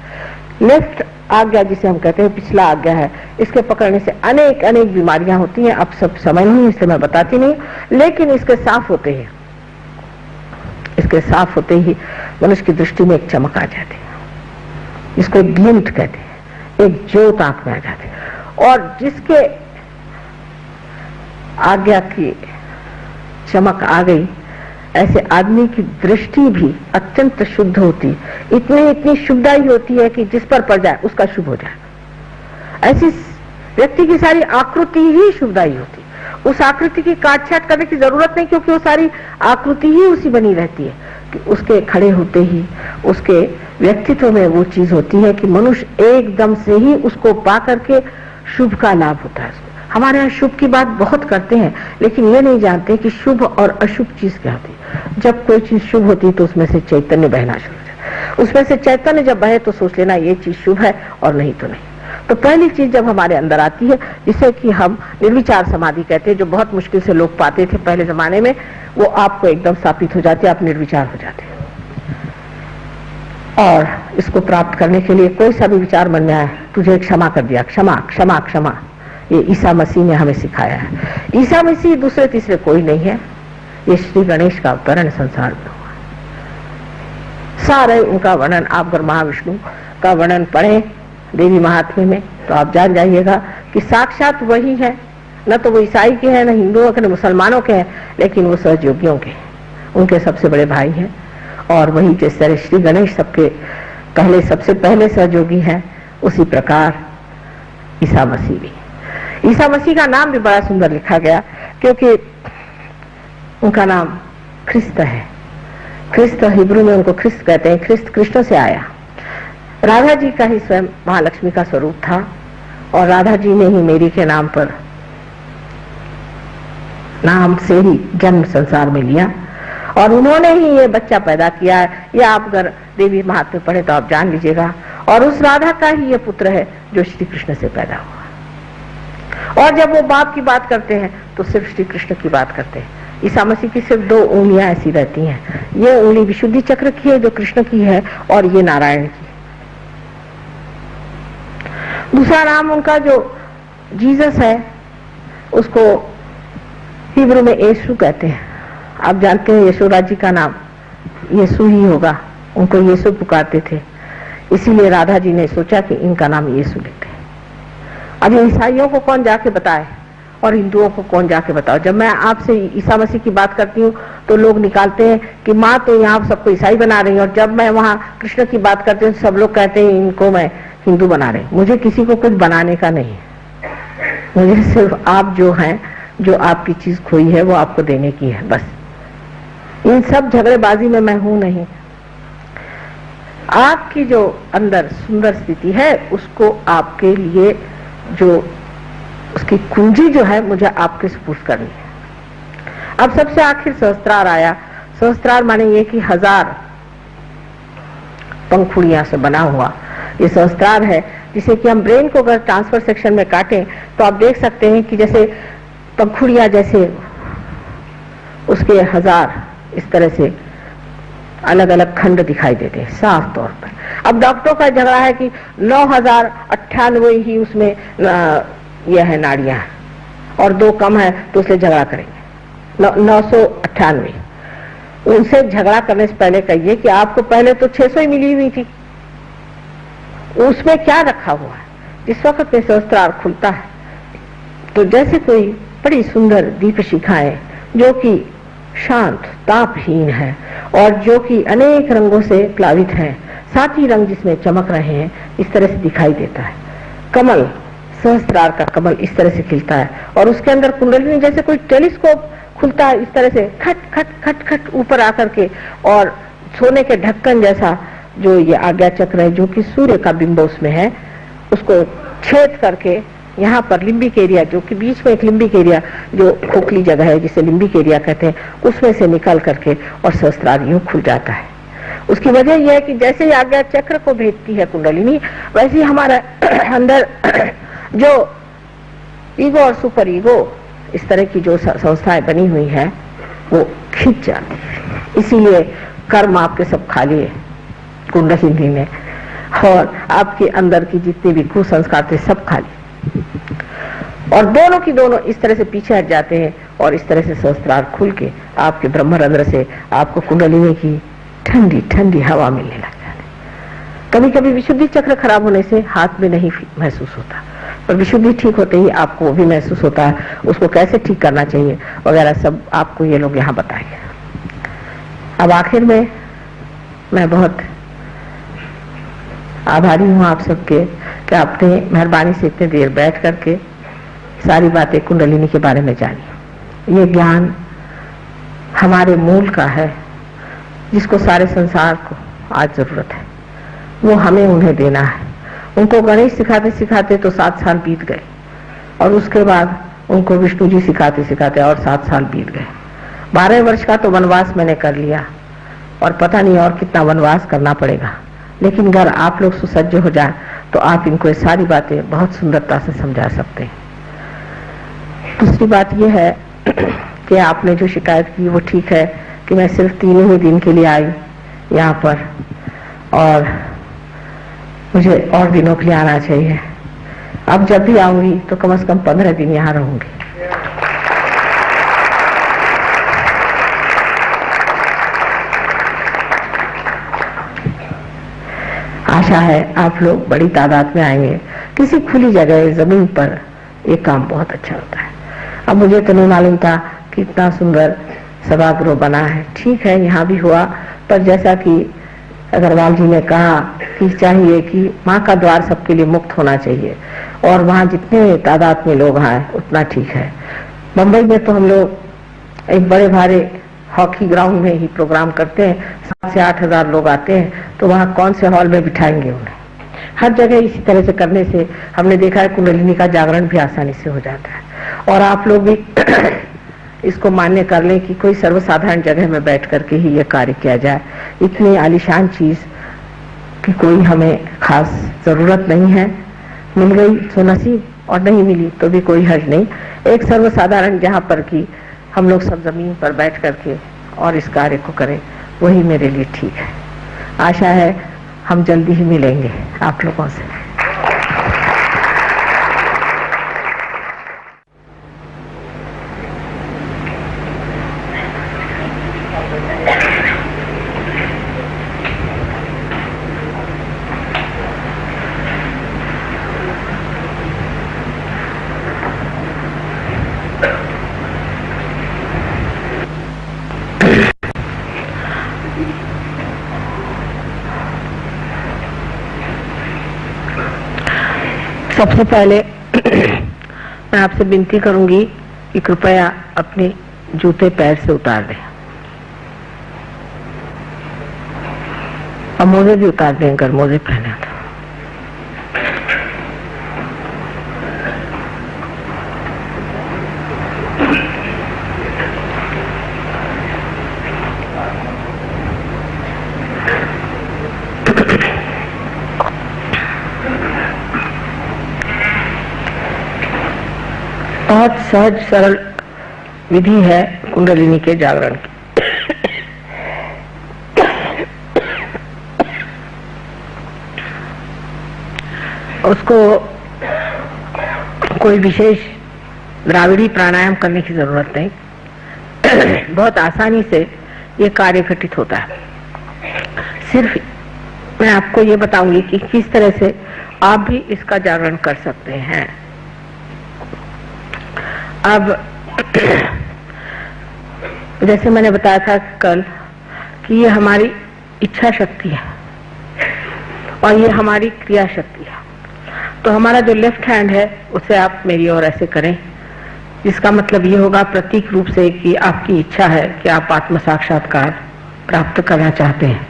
लेफ्ट आज्ञा जिसे हम कहते हैं पिछला आज्ञा है, इसके पकड़ने से अनेक अनेक बीमारियां होती हैं। अब सब समय नहीं इसलिए मैं बताती नहीं, लेकिन इसके साफ होते ही मनुष्य की दृष्टि में एक चमक आ जाती है, जिसको एक ग्लिम्ट कहते हैं, एक ज्योत आंख में आ जाती है। और जिसके आज्ञा की चमक आ गई ऐसे आदमी की दृष्टि भी अत्यंत शुद्ध होती है, इतनी शुभदायी होती है कि जिस पर पड़ जाए उसका शुभ हो जाए। ऐसी व्यक्ति की सारी आकृति ही शुभदायी होती है, उस आकृति की काट छाट करने की जरूरत नहीं, क्योंकि वो सारी आकृति ही उसी बनी रहती है कि उसके खड़े होते ही उसके व्यक्तित्व में वो चीज होती है कि मनुष्य एकदम से ही उसको पा करके शुभ का लाभ होता है। हमारे यहाँ शुभ की बात बहुत करते हैं, लेकिन ये नहीं जानते कि शुभ और अशुभ चीज क्या होती है। जब कोई चीज शुभ होती है तो उसमें से चैतन्य बहना शुरू हो जाता है, उसमें से चैतन्य जब बहे तो सोच लेना ये चीज शुभ है और नहीं तो नहीं। तो पहली चीज जब हमारे अंदर आती है, जिसे कि हम निर्विचार समाधि कहते हैं, जो बहुत मुश्किल से लोग पाते थे पहले जमाने में, वो आपको एकदम स्थापित हो जाती है, आप निर्विचार हो जाते हैं। और इसको प्राप्त करने के लिए कोई सा भी विचार मन में आया, तुझे क्षमा कर दिया, क्षमा क्षमा क्षमा, ये ईसा मसीह ने हमें सिखाया है। ईसा मसीह दूसरे तीसरे कोई नहीं है, ये श्री गणेश का अवतरण संसार में हुआ। सारे उनका वर्णन आप अगर महाविष्णु का वर्णन पढ़ें देवी महात्म्य में तो आप जान जाइएगा कि साक्षात वही है, न तो वो ईसाई के हैं, न हिंदुओं के, न मुसलमानों के हैं, लेकिन वो सहयोगियों के, उनके सबसे बड़े भाई हैं। और वही जिस तरह श्री गणेश सबके पहले सबसे पहले सहयोगी हैं, उसी प्रकार ईसा मसीह भी। ईसा मसीह का नाम भी बड़ा सुंदर लिखा गया, क्योंकि उनका नाम ख्रिस्त है। ख्रिस्त हिब्रू में उनको ख्रिस्त कहते हैं, ख्रिस्त कृष्ण से आया। राधा जी का ही स्वयं महालक्ष्मी का स्वरूप था, और राधा जी ने ही मेरी के नाम पर नाम से ही जन्म संसार में लिया, और उन्होंने ही ये बच्चा पैदा किया है। ये आप अगर देवी महात्म्य पढ़े तो आप जान लीजिएगा। और उस राधा का ही ये पुत्र है जो श्री कृष्ण से पैदा हुआ। और जब वो बाप की बात करते हैं तो सिर्फ श्री कृष्ण की बात करते हैं। ईसा मसीह की सिर्फ 2 उंगलियां ऐसी रहती हैं, ये उंगली विशुद्धि चक्र की है जो कृष्ण की है, और ये नारायण की। दूसरा नाम उनका जो जीसस है, उसको हिब्रू में यीशु कहते हैं। आप जानते हैं यशोराज जी का नाम यीशु ही होगा, उनको यीशु पुकारते थे, इसीलिए राधा जी ने सोचा कि इनका नाम यीशु लेते हैं। अब ईसाइयों को कौन जाके बताए और हिंदुओं को कौन जाके बताओ। जब मैं आपसे ईसा मसीह की बात करती हूँ तो लोग निकालते हैं कि माँ तो यहाँ सबको ईसाई बना रही है, और जब मैं वहाँ कृष्ण की बात करती हूँ सब लोग कहते हैं इनको मैं हिंदू बना रहे। मुझे किसी को कुछ बनाने का नहीं है, मुझे सिर्फ आप जो हैं, जो आपकी चीज खोई है वो आपको देने की है, बस। इन सब झगड़ेबाजी में मैं हूं नहीं। आपकी जो अंदर सुंदर स्थिति है उसको आपके लिए जो उसकी कुंजी जो है मुझे आपके सुपुर्द करनी है। अब सबसे आखिर सहस्त्रार आया। सहस्त्रार माने ये कि 1000 पंखुड़ियां से बना हुआ ये सहस्त्रार है, जिसे कि हम ब्रेन को अगर ट्रांसफर सेक्शन में काटें तो आप देख सकते हैं कि जैसे पंखुड़ियां जैसे उसके 1000 इस तरह से अलग अलग खंड दिखाई देते हैं साफ तौर पर। अब डॉक्टरों का झगड़ा है कि 9098 ही उसमें यह है नाड़ियां और 2 कम है तो उससे झगड़ा करेंगे। 998 उनसे झगड़ा करने से पहले कहिए कि आपको पहले तो 600 ही मिली हुई थी, उसमें क्या रखा हुआ है। जिस वक्त में सहस्त्रार खुलता है तो जैसे कोई बड़ी सुंदर दीप शिखाएं जो कि शांत तापहीन है और जो कि अनेक रंगों से प्लावित है, 7 ही रंग जिसमें चमक रहे हैं, इस तरह से दिखाई देता है। कमल, सहस्त्रार का कमल इस तरह से खिलता है और उसके अंदर कुंडलिनी जैसे कोई टेलीस्कोप खुलता है, इस तरह से खट खट खट खट ऊपर आकर के, और सोने के ढक्कन जैसा जो ये आज्ञा चक्र है जो कि सूर्य का बिंब उसमें है, उसको छेद करके यहाँ पर लिम्बिक एरिया, जो कि बीच में एक लिम्बिक एरिया जो खोखली जगह है जिसे लिम्बिक एरिया कहते हैं, उसमें से निकल करके और सहस्त्रार यूं खुल जाता है। उसकी वजह यह है कि जैसे ही आज्ञा चक्र को भेजती है कुंडलिनी, वैसे ही हमारा अंदर जो ईगो और सुपर ईगो इस तरह की जो संस्थाएं बनी हुई है वो खिंच जाती है। इसीलिए कर्म आपके सब खाली है कुंडलिनी में, और आपके अंदर की जितने भी कुसंस्कार थे सब खाली, और दोनों की दोनों इस तरह से पीछे हट जाते हैं और इस तरह से सहस्त्रार खुल के आपके ब्रह्मरंध्र से आपको कुंडलिनी की ठंडी ठंडी हवा मिलने लग जाती है। कभी कभी विशुद्धि चक्र खराब होने से हाथ में नहीं महसूस होता, पर विशुद्धि ठीक होते ही आपको वो भी महसूस होता है। उसको कैसे ठीक करना चाहिए वगैरह सब आपको ये लोग यहाँ बताएंगे। अब आखिर में मैं बहुत आभारी हूँ आप सबके कि आपने मेहरबानी से इतनी देर बैठ करके सारी बातें कुंडलिनी के बारे में जानी। ये ज्ञान हमारे मूल का है, जिसको सारे संसार को आज जरूरत है, वो हमें उन्हें देना है। उनको गणेश सिखाते सिखाते तो 7 साल बीत गए, और उसके बाद उनको विष्णु जी सिखाते सिखाते और 7 साल बीत गए। 12 वर्ष का तो वनवास मैंने कर लिया, और पता नहीं और कितना वनवास करना पड़ेगा। लेकिन अगर आप लोग सुसज्ज हो जाए तो आप इनको ये सारी बातें बहुत सुंदरता से समझा सकते हैं। दूसरी बात यह है कि आपने जो शिकायत की वो ठीक है कि मैं सिर्फ 3 ही दिन के लिए आई यहाँ पर, और मुझे और दिनों के लिए आना चाहिए। अब जब भी आऊंगी तो कम से कम 15 दिन यहाँ रहूंगी। आशा है आप लोग बड़ी तादाद में आएंगे। किसी खुली जगह जमीन पर ये काम बहुत अच्छा होता है। अब मुझे तो नहीं मालूम था कि इतना सुंदर सभागृह बना है। ठीक है, यहाँ भी हुआ, पर जैसा कि अग्रवाल जी ने कहा कि चाहिए कि माँ का द्वार सबके लिए मुक्त होना चाहिए, और वहाँ जितने तादाद में लोग आए उतना ठीक है। मुंबई में तो हम लोग एक बड़े भारे हॉकी ग्राउंड में ही प्रोग्राम करते हैं, 7 से 8 हजार लोग आते हैं, तो वहाँ कौन से हॉल में बिठाएंगे उन्हें। हर जगह इसी तरह से करने से हमने देखा है कुंडलिनी का जागरण भी आसानी से हो जाता है। और आप लोग भी इसको मान्य कर लें कि कोई सर्वसाधारण जगह में बैठ करके ही ये कार्य किया जाए। इतनी आलीशान चीज कि कोई हमें खास जरूरत नहीं है, मिल गई तो नसीब, और नहीं मिली तो भी कोई हर्ज नहीं। एक सर्वसाधारण जहाँ पर कि हम लोग सब जमीन पर बैठ करके और इस कार्य को करें, वही मेरे लिए ठीक है। आशा है हम जल्दी ही मिलेंगे आप लोगों से। सबसे पहले मैं आपसे विनती करूंगी कि कृपया अपने जूते पैर से उतार दें, और मोजे भी उतार दें अगर मोजे पहने तो। बहुत सहज सरल विधि है कुंडलिनी के जागरण की। उसको कोई विशेष द्राविड़ी प्राणायाम करने की जरूरत नहीं। बहुत आसानी से ये कार्य घटित होता है। सिर्फ मैं आपको ये बताऊंगी कि किस तरह से आप भी इसका जागरण कर सकते हैं। अब जैसे मैंने बताया था कल कि ये हमारी इच्छा शक्ति है और ये हमारी क्रिया शक्ति है। तो हमारा जो लेफ्ट हैंड है उसे आप मेरी ओर ऐसे करें, जिसका मतलब ये होगा प्रतीक रूप से कि आपकी इच्छा है कि आप आत्म साक्षात्कार प्राप्त करना चाहते हैं।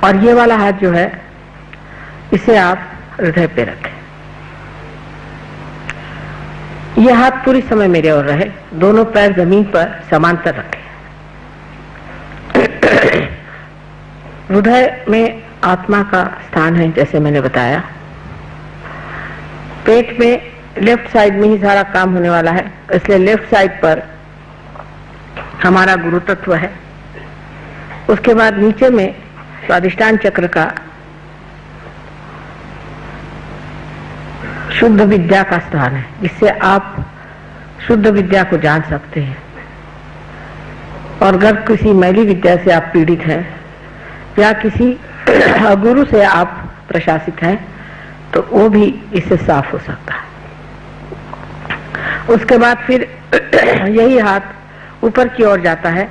और ये वाला हाथ जो है इसे आप हृदय पे रखें। यह हाथ पूरी समय मेरे ओर रहे, दोनों पैर जमीन पर समांतर रखें। हृदय में आत्मा का स्थान है, जैसे मैंने बताया। पेट में लेफ्ट साइड में ही सारा काम होने वाला है, इसलिए लेफ्ट साइड पर हमारा गुरु तत्व है। उसके बाद नीचे में स्वादिष्टान चक्र का शुद्ध विद्या का स्थान है, जिससे आप शुद्ध विद्या को जान सकते हैं। और अगर किसी मैली विद्या से आप पीड़ित हैं या किसी गुरु से आप प्रशासित हैं तो वो भी इससे साफ हो सकता है। उसके बाद फिर यही हाथ ऊपर की ओर जाता है।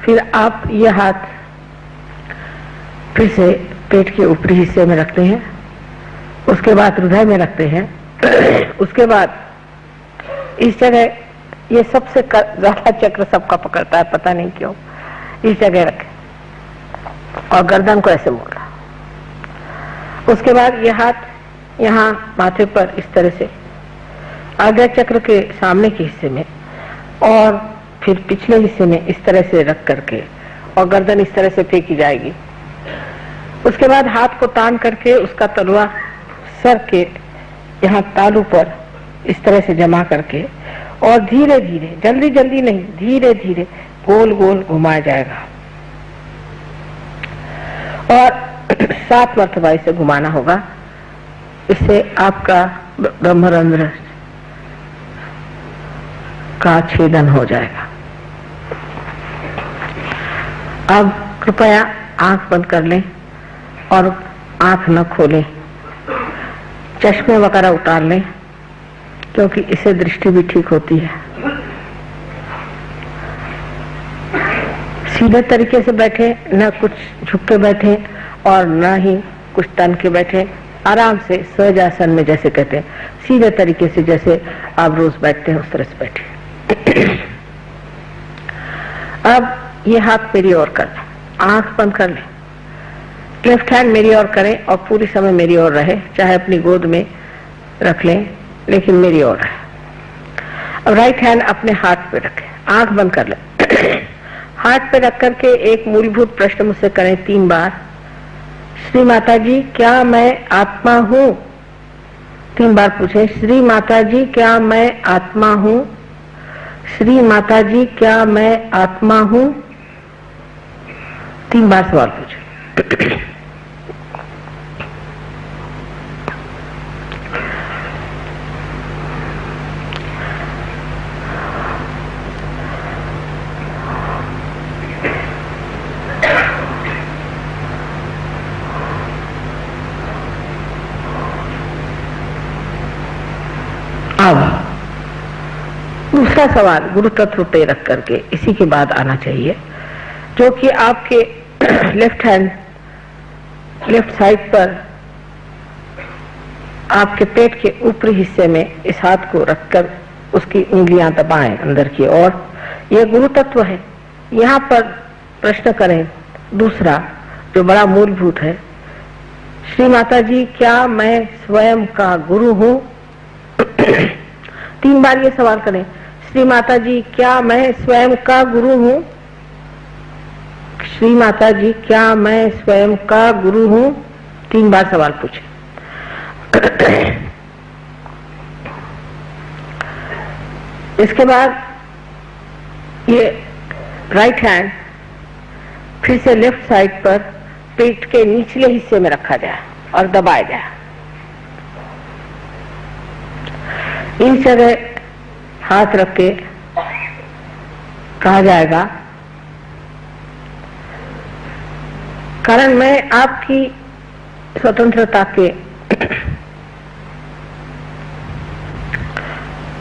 फिर आप ये हाथ फिर से पेट के ऊपरी हिस्से में रखते हैं, उसके बाद हृदय में रखते हैं। उसके बाद इस जगह, ये सबसे ज्यादा चक्र सबका पकड़ता है, पता नहीं क्यों, इस जगह रखे और गर्दन को ऐसे मोड़ा। उसके बाद ये हाथ यहाँ माथे पर इस तरह से आज्ञा चक्र के सामने के हिस्से में और फिर पिछले हिस्से में इस तरह से रख करके और गर्दन इस तरह से फेंकी जाएगी। उसके बाद हाथ को तान करके उसका तलवा सर के यहाँ तालू पर इस तरह से जमा करके और धीरे धीरे, जल्दी जल्दी नहीं, धीरे धीरे गोल गोल घुमाया जाएगा और 7 मरतबा इसे घुमाना होगा। इससे आपका ब्रह्मरंध्र का छेदन हो जाएगा। अब कृपया आंख बंद कर लें और आंख न खोलें, चश्मे वगैरह उतार लें, क्योंकि इससे दृष्टि भी ठीक होती है। सीधे तरीके से बैठे, न कुछ झुक के बैठे और न ही कुछ तन के बैठे, आराम से सहजासन में जैसे कहते हैं, सीधे तरीके से जैसे आप रोज बैठते हैं उस तरह से बैठे। अब ये हाथ मेरी ओर कर लें, आंख बंद कर लें, लेफ्ट हैंड मेरी ओर करें और पूरी समय मेरी ओर रहे, चाहे अपनी गोद में रख लें लेकिन मेरी ओर है। अब राइट हैंड अपने हाथ पे रखें, आंख बंद कर लें। हाथ पे रख करके एक मूलभूत प्रश्न मुझसे करें 3 बार। श्री माता जी क्या मैं आत्मा हूँ? 3 बार पूछे, श्री माता जी क्या मैं आत्मा हूँ? श्री माता जी क्या मैं आत्मा हूँ? 3 बार सवाल पूछे। अब दूसरा सवाल गुरु तत्व पे रख करके इसी के बाद आना चाहिए, जो कि आपके लेफ्ट हैंड, लेफ्ट साइड पर आपके पेट के ऊपरी हिस्से में इस हाथ को रखकर उसकी उंगलियां दबाएं अंदर की ओर। यह गुरु तत्व है। यहाँ पर प्रश्न करें दूसरा, जो बड़ा मूलभूत है, श्री माता जी क्या मैं स्वयं का गुरु हूँ? 3 बार ये सवाल करें, श्री माता जी क्या मैं स्वयं का गुरु हूँ? श्री माता जी क्या मैं स्वयं का गुरु हूँ? 3 बार सवाल पूछे। इसके बाद ये राइट हैंड फिर से लेफ्ट साइड पर पेट के निचले हिस्से में रखा जाए और दबाया जाए। इस जगह हाथ रख के कहा जाएगा, कारण मैं आपकी स्वतंत्रता के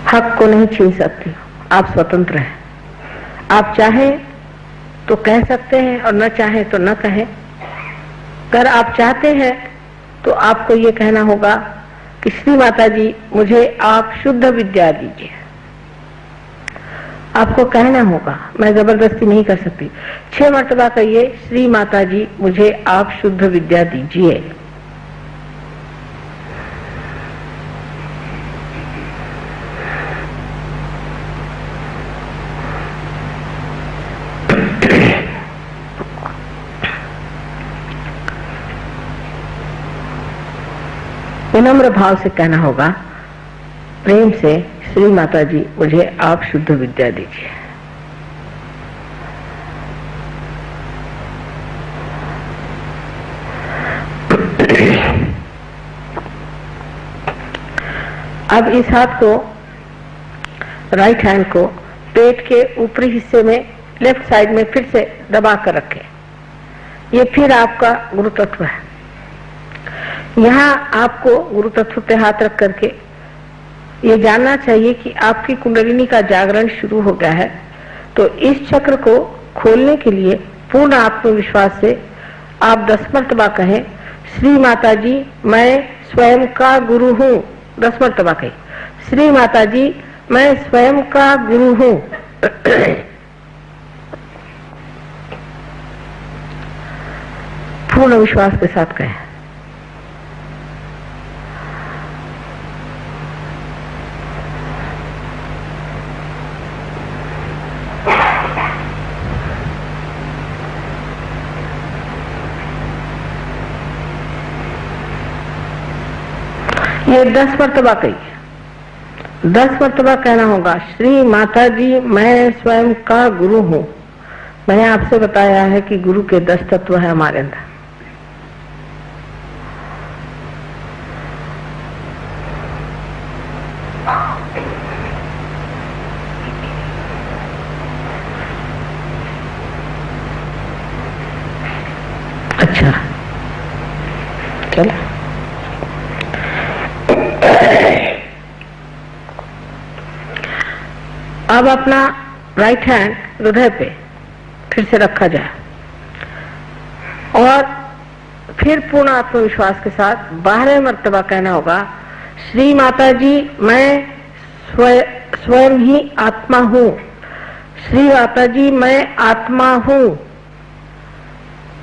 हक को नहीं छीन सकती। आप स्वतंत्र हैं। आप चाहें तो कह सकते हैं और न चाहें तो न कहें। अगर आप चाहते हैं तो आपको ये कहना होगा कि श्री माता जी मुझे आप शुद्ध विद्या दीजिए। आपको कहना होगा, मैं जबरदस्ती नहीं कर सकती। 6 मरतबा कहिए, श्री माता जी मुझे आप शुद्ध विद्या दीजिए। विनम्र भाव से कहना होगा, प्रेम से, श्री माता जी मुझे आप शुद्ध विद्या दीजिए। अब इस हाथ को, राइट हैंड को पेट के ऊपरी हिस्से में लेफ्ट साइड में फिर से दबा कर रखें। ये फिर आपका गुरु तत्व है। यहाँ आपको गुरु तत्व पे हाथ रख करके ये जानना चाहिए कि आपकी कुंडलिनी का जागरण शुरू हो गया है। तो इस चक्र को खोलने के लिए पूर्ण आत्मविश्वास से आप 10 मर्तबा कहें, श्री माता जी मैं स्वयं का गुरु हूँ। 10 मर्तबा कहें, श्री माता जी मैं स्वयं का गुरु हूँ। पूर्ण विश्वास के साथ कहें। ये 10 मर्तबा कहिए। 10 मर्तबा कहना होगा, श्री माता जी मैं स्वयं का गुरु हूं। मैंने आपसे बताया है कि गुरु के 10 तत्व है हमारे अंदर। अच्छा, चलो अब अपना राइट हैंड हृदय पे फिर से रखा जाए और फिर पूर्ण आत्मविश्वास के साथ 12 मर्तबा कहना होगा, श्री माता जी मैं स्वयं ही आत्मा हूँ। श्री माता जी मैं आत्मा हूँ।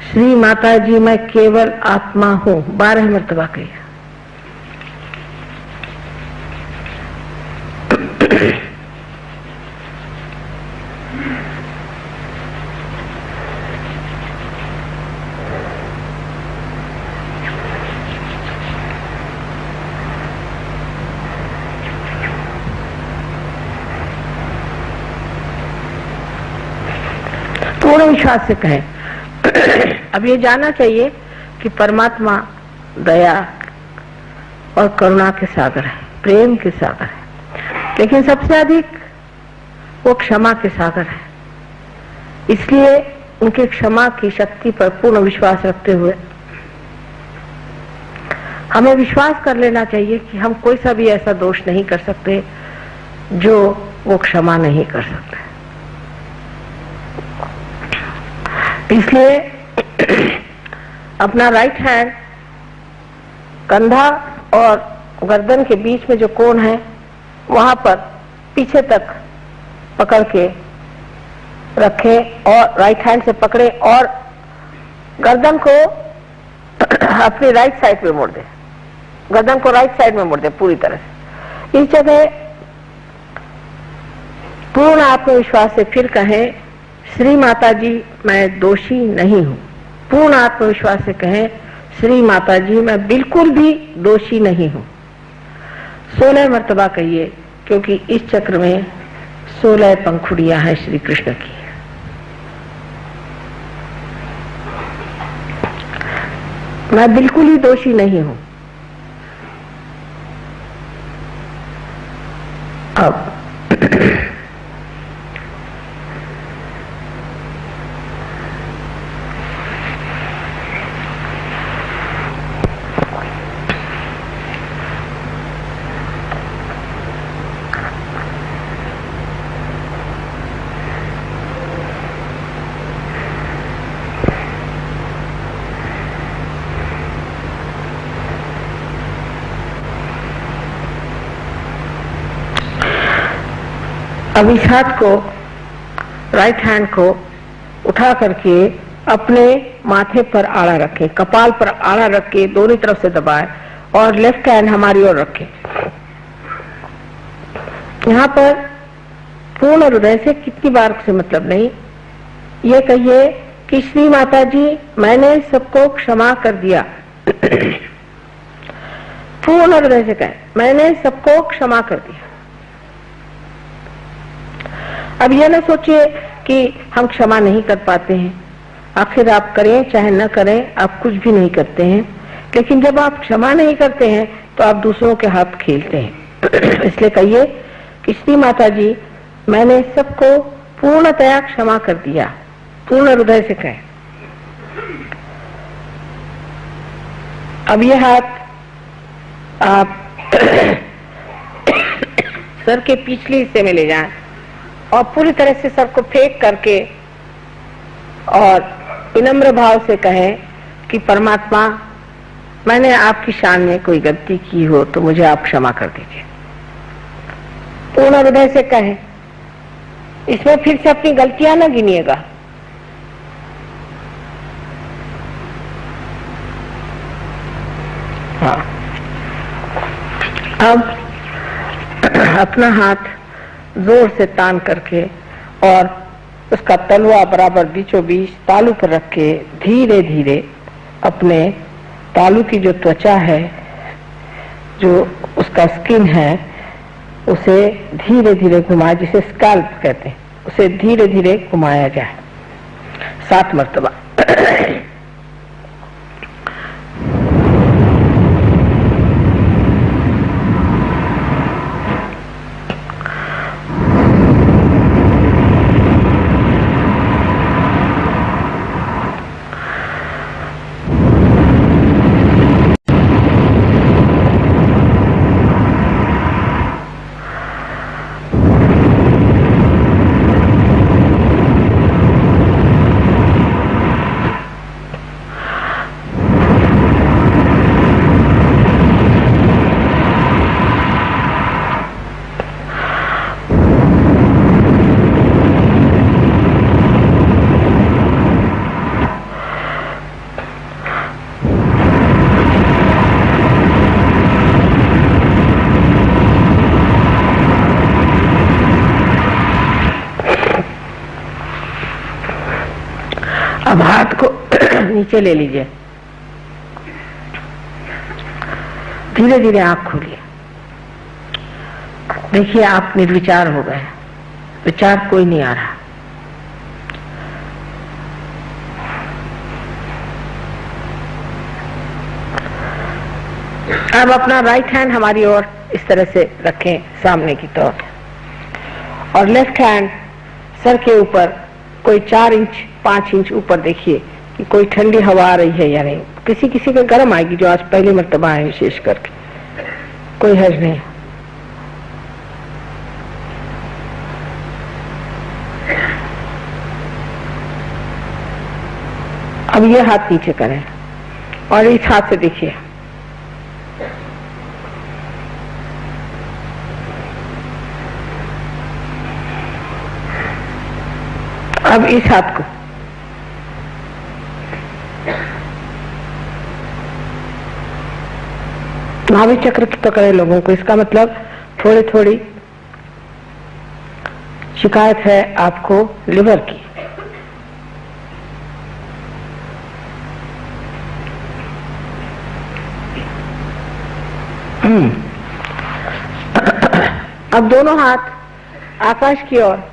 श्री माता जी मैं केवल आत्मा हूँ। 12 मर्तबा कहिए। पूर्ण विश्वास से कहें। अब ये जानना चाहिए कि परमात्मा दया और करुणा के सागर है, प्रेम के सागर है, लेकिन सबसे अधिक वो क्षमा के सागर है। इसलिए उनके क्षमा की शक्ति पर पूर्ण विश्वास रखते हुए हमें विश्वास कर लेना चाहिए कि हम कोई सा भी ऐसा दोष नहीं कर सकते जो वो क्षमा नहीं कर सकते। इसलिए अपना राइट हैंड कंधा और गर्दन के बीच में जो कोण है वहां पर पीछे तक पकड़ के रखें और राइट हैंड से पकड़े और गर्दन को अपनी राइट साइड में मोड़ दे। गर्दन को राइट साइड में मोड़ दे पूरी तरह से। इस जगह पूर्ण आत्मविश्वास से फिर कहें, श्री माता जी मैं दोषी नहीं हूं। पूर्ण आत्मविश्वास से कहें, श्री माता जी मैं बिल्कुल भी दोषी नहीं हूं। 16 मर्तबा कहिए, क्योंकि इस चक्र में 16 पंखुड़ियां हैं श्री कृष्ण की। मैं बिल्कुल ही दोषी नहीं हूं। अब अब इस हाथ को, राइट हैंड को उठा करके अपने माथे पर आड़ा रखें, कपाल पर आड़ा रख के दोनों तरफ से दबाएं और लेफ्ट हैंड हमारी ओर रखें। यहाँ पर पूर्ण हृदय से कितनी बार से मतलब नहीं, ये कहिए कि श्री माता जी मैंने सबको क्षमा कर दिया। पूर्ण हृदय से कहें, मैंने सबको क्षमा कर दिया। अब यह ना सोचिए कि हम क्षमा नहीं कर पाते हैं। आखिर आप करें चाहे न करें, आप कुछ भी नहीं करते हैं, लेकिन जब आप क्षमा नहीं करते हैं तो आप दूसरों के हाथ खेलते हैं। इसलिए कहिए कि श्री माता जी मैंने सबको पूर्णतया क्षमा कर दिया। पूर्ण हृदय से कहें। अब ये हाथ आप सर के पिछले हिस्से में ले जाएं और पूरी तरह से सर को फेंक करके और विनम्र भाव से कहें कि परमात्मा, मैंने आपकी शान में कोई गलती की हो तो मुझे आप क्षमा कर दीजिए। पूर्ण हृदय से कहें, इसमें फिर से अपनी गलतियां न गिनिएगा। हाँ, अब अपना हाथ जोर से तान करके और उसका तलवा बराबर बीचों बीच तालू पर रख के धीरे धीरे अपने तालू की जो त्वचा है, जो उसका स्किन है, उसे धीरे धीरे घुमाए, जिसे स्कैल्प कहते हैं, उसे धीरे धीरे घुमाया जाए 7 मर्तबा। अब हाथ को नीचे ले लीजिए, धीरे धीरे आंख खोलिए। देखिए आप निर्विचार हो गए, विचार कोई नहीं आ रहा। अब अपना राइट हैंड हमारी ओर इस तरह से रखें सामने की तरफ, और लेफ्ट हैंड सर के ऊपर कोई 4 इंच 5 इंच ऊपर देखिए कि कोई ठंडी हवा आ रही है या नहीं। किसी किसी को गर्म आएगी जो आज पहली मर्तबा है, विशेष करके, कोई हर्ज नहीं। अब ये हाथ नीचे करें और इस हाथ से देखिए, अब इस हाथ को नाभि चक्र की पकड़े लोगों को, इसका मतलब थोड़ी थोड़ी शिकायत है आपको लिवर की। अब दोनों हाथ आकाश की ओर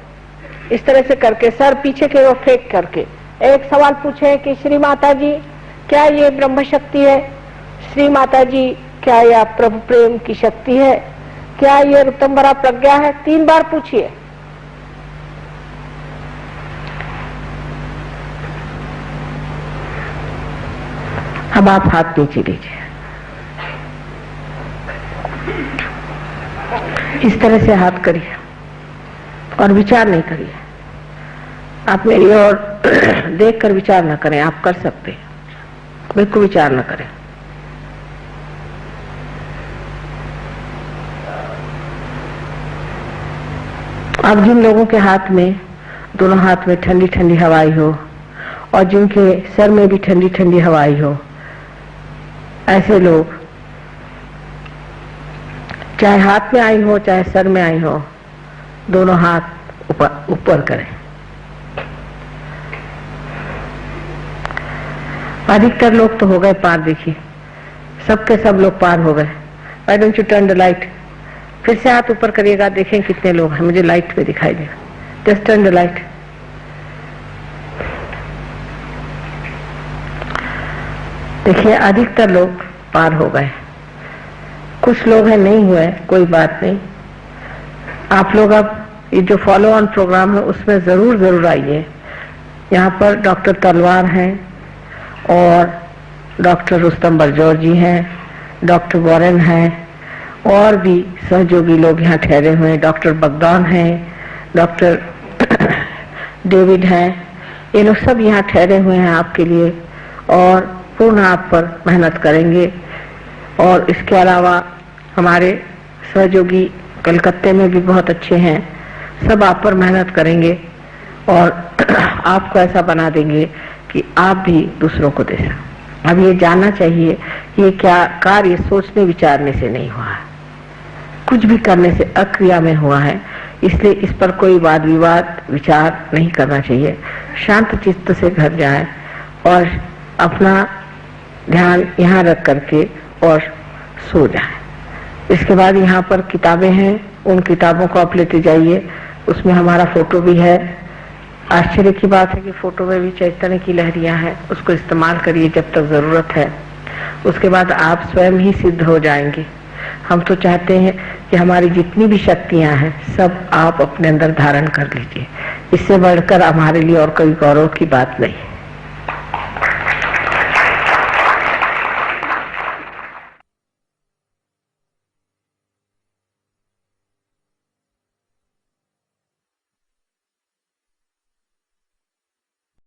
इस तरह से करके सर पीछे की ओर फेंक करके एक सवाल पूछे कि श्री माता जी, क्या ये ब्रह्म शक्ति है? श्री माता जी, क्या यह प्रभु प्रेम की शक्ति है? क्या ये ऋतंबरा प्रज्ञा है? 3 बार पूछिए। अब आप हाथ नीचे लीजिए, इस तरह से हाथ करिए और विचार नहीं करिए। आप मेरी ओर देखकर विचार न करें, आप कर सकते हैं, बिल्कुल विचार न करें। अब जिन लोगों के हाथ में, दोनों हाथ में ठंडी ठंडी हवाई हो और जिनके सर में भी ठंडी ठंडी हवाई हो, ऐसे लोग चाहे हाथ में आई हो चाहे सर में आई हो, दोनों हाथ ऊपर करें। अधिकतर लोग तो हो गए पार, देखिए सबके सब लोग पार हो गए। Why don't you turn the light? फिर से हाथ ऊपर करिएगा, देखें कितने लोग हैं, मुझे लाइट पे दिखाई देगा। Just turn the light। देखिए अधिकतर लोग पार हो गए, कुछ लोग हैं नहीं हुए, कोई बात नहीं। आप लोग अब ये जो फॉलो ऑन प्रोग्राम है उसमें जरूर आइए। यहाँ पर डॉक्टर तलवार हैं और डॉक्टर रुस्तम बरजौर जी हैं, डॉक्टर वॉरेन हैं और भी सहयोगी लोग यहाँ ठहरे हुए हैं। डॉक्टर बगदान हैं, डॉक्टर डेविड हैं, ये लोग सब यहाँ ठहरे हुए हैं आपके लिए और पूर्ण आप पर मेहनत करेंगे। और इसके अलावा हमारे सहयोगी कलकत्ते में भी बहुत अच्छे हैं, सब आप पर मेहनत करेंगे और आपको ऐसा बना देंगे कि आप भी दूसरों को दे सकें। अब ये जानना चाहिए कि ये क्या कार्य सोचने विचारने से नहीं हुआ है, कुछ भी करने से अक्रिया में हुआ है, इसलिए इस पर कोई वाद विवाद विचार नहीं करना चाहिए। शांत चित्त से घर जाएं और अपना ध्यान यहाँ रख करके और सो जाएं। इसके बाद यहाँ पर किताबें हैं, उन किताबों को आप लेते जाइए, उसमें हमारा फोटो भी है। आश्चर्य की बात है कि फोटो में भी चैतन्य की लहरियां हैं, उसको इस्तेमाल करिए जब तक जरूरत है, उसके बाद आप स्वयं ही सिद्ध हो जाएंगे। हम तो चाहते हैं कि हमारी जितनी भी शक्तियां हैं सब आप अपने अंदर धारण कर लीजिए, इससे बढ़कर हमारे लिए और कोई गौरव की बात नहीं है।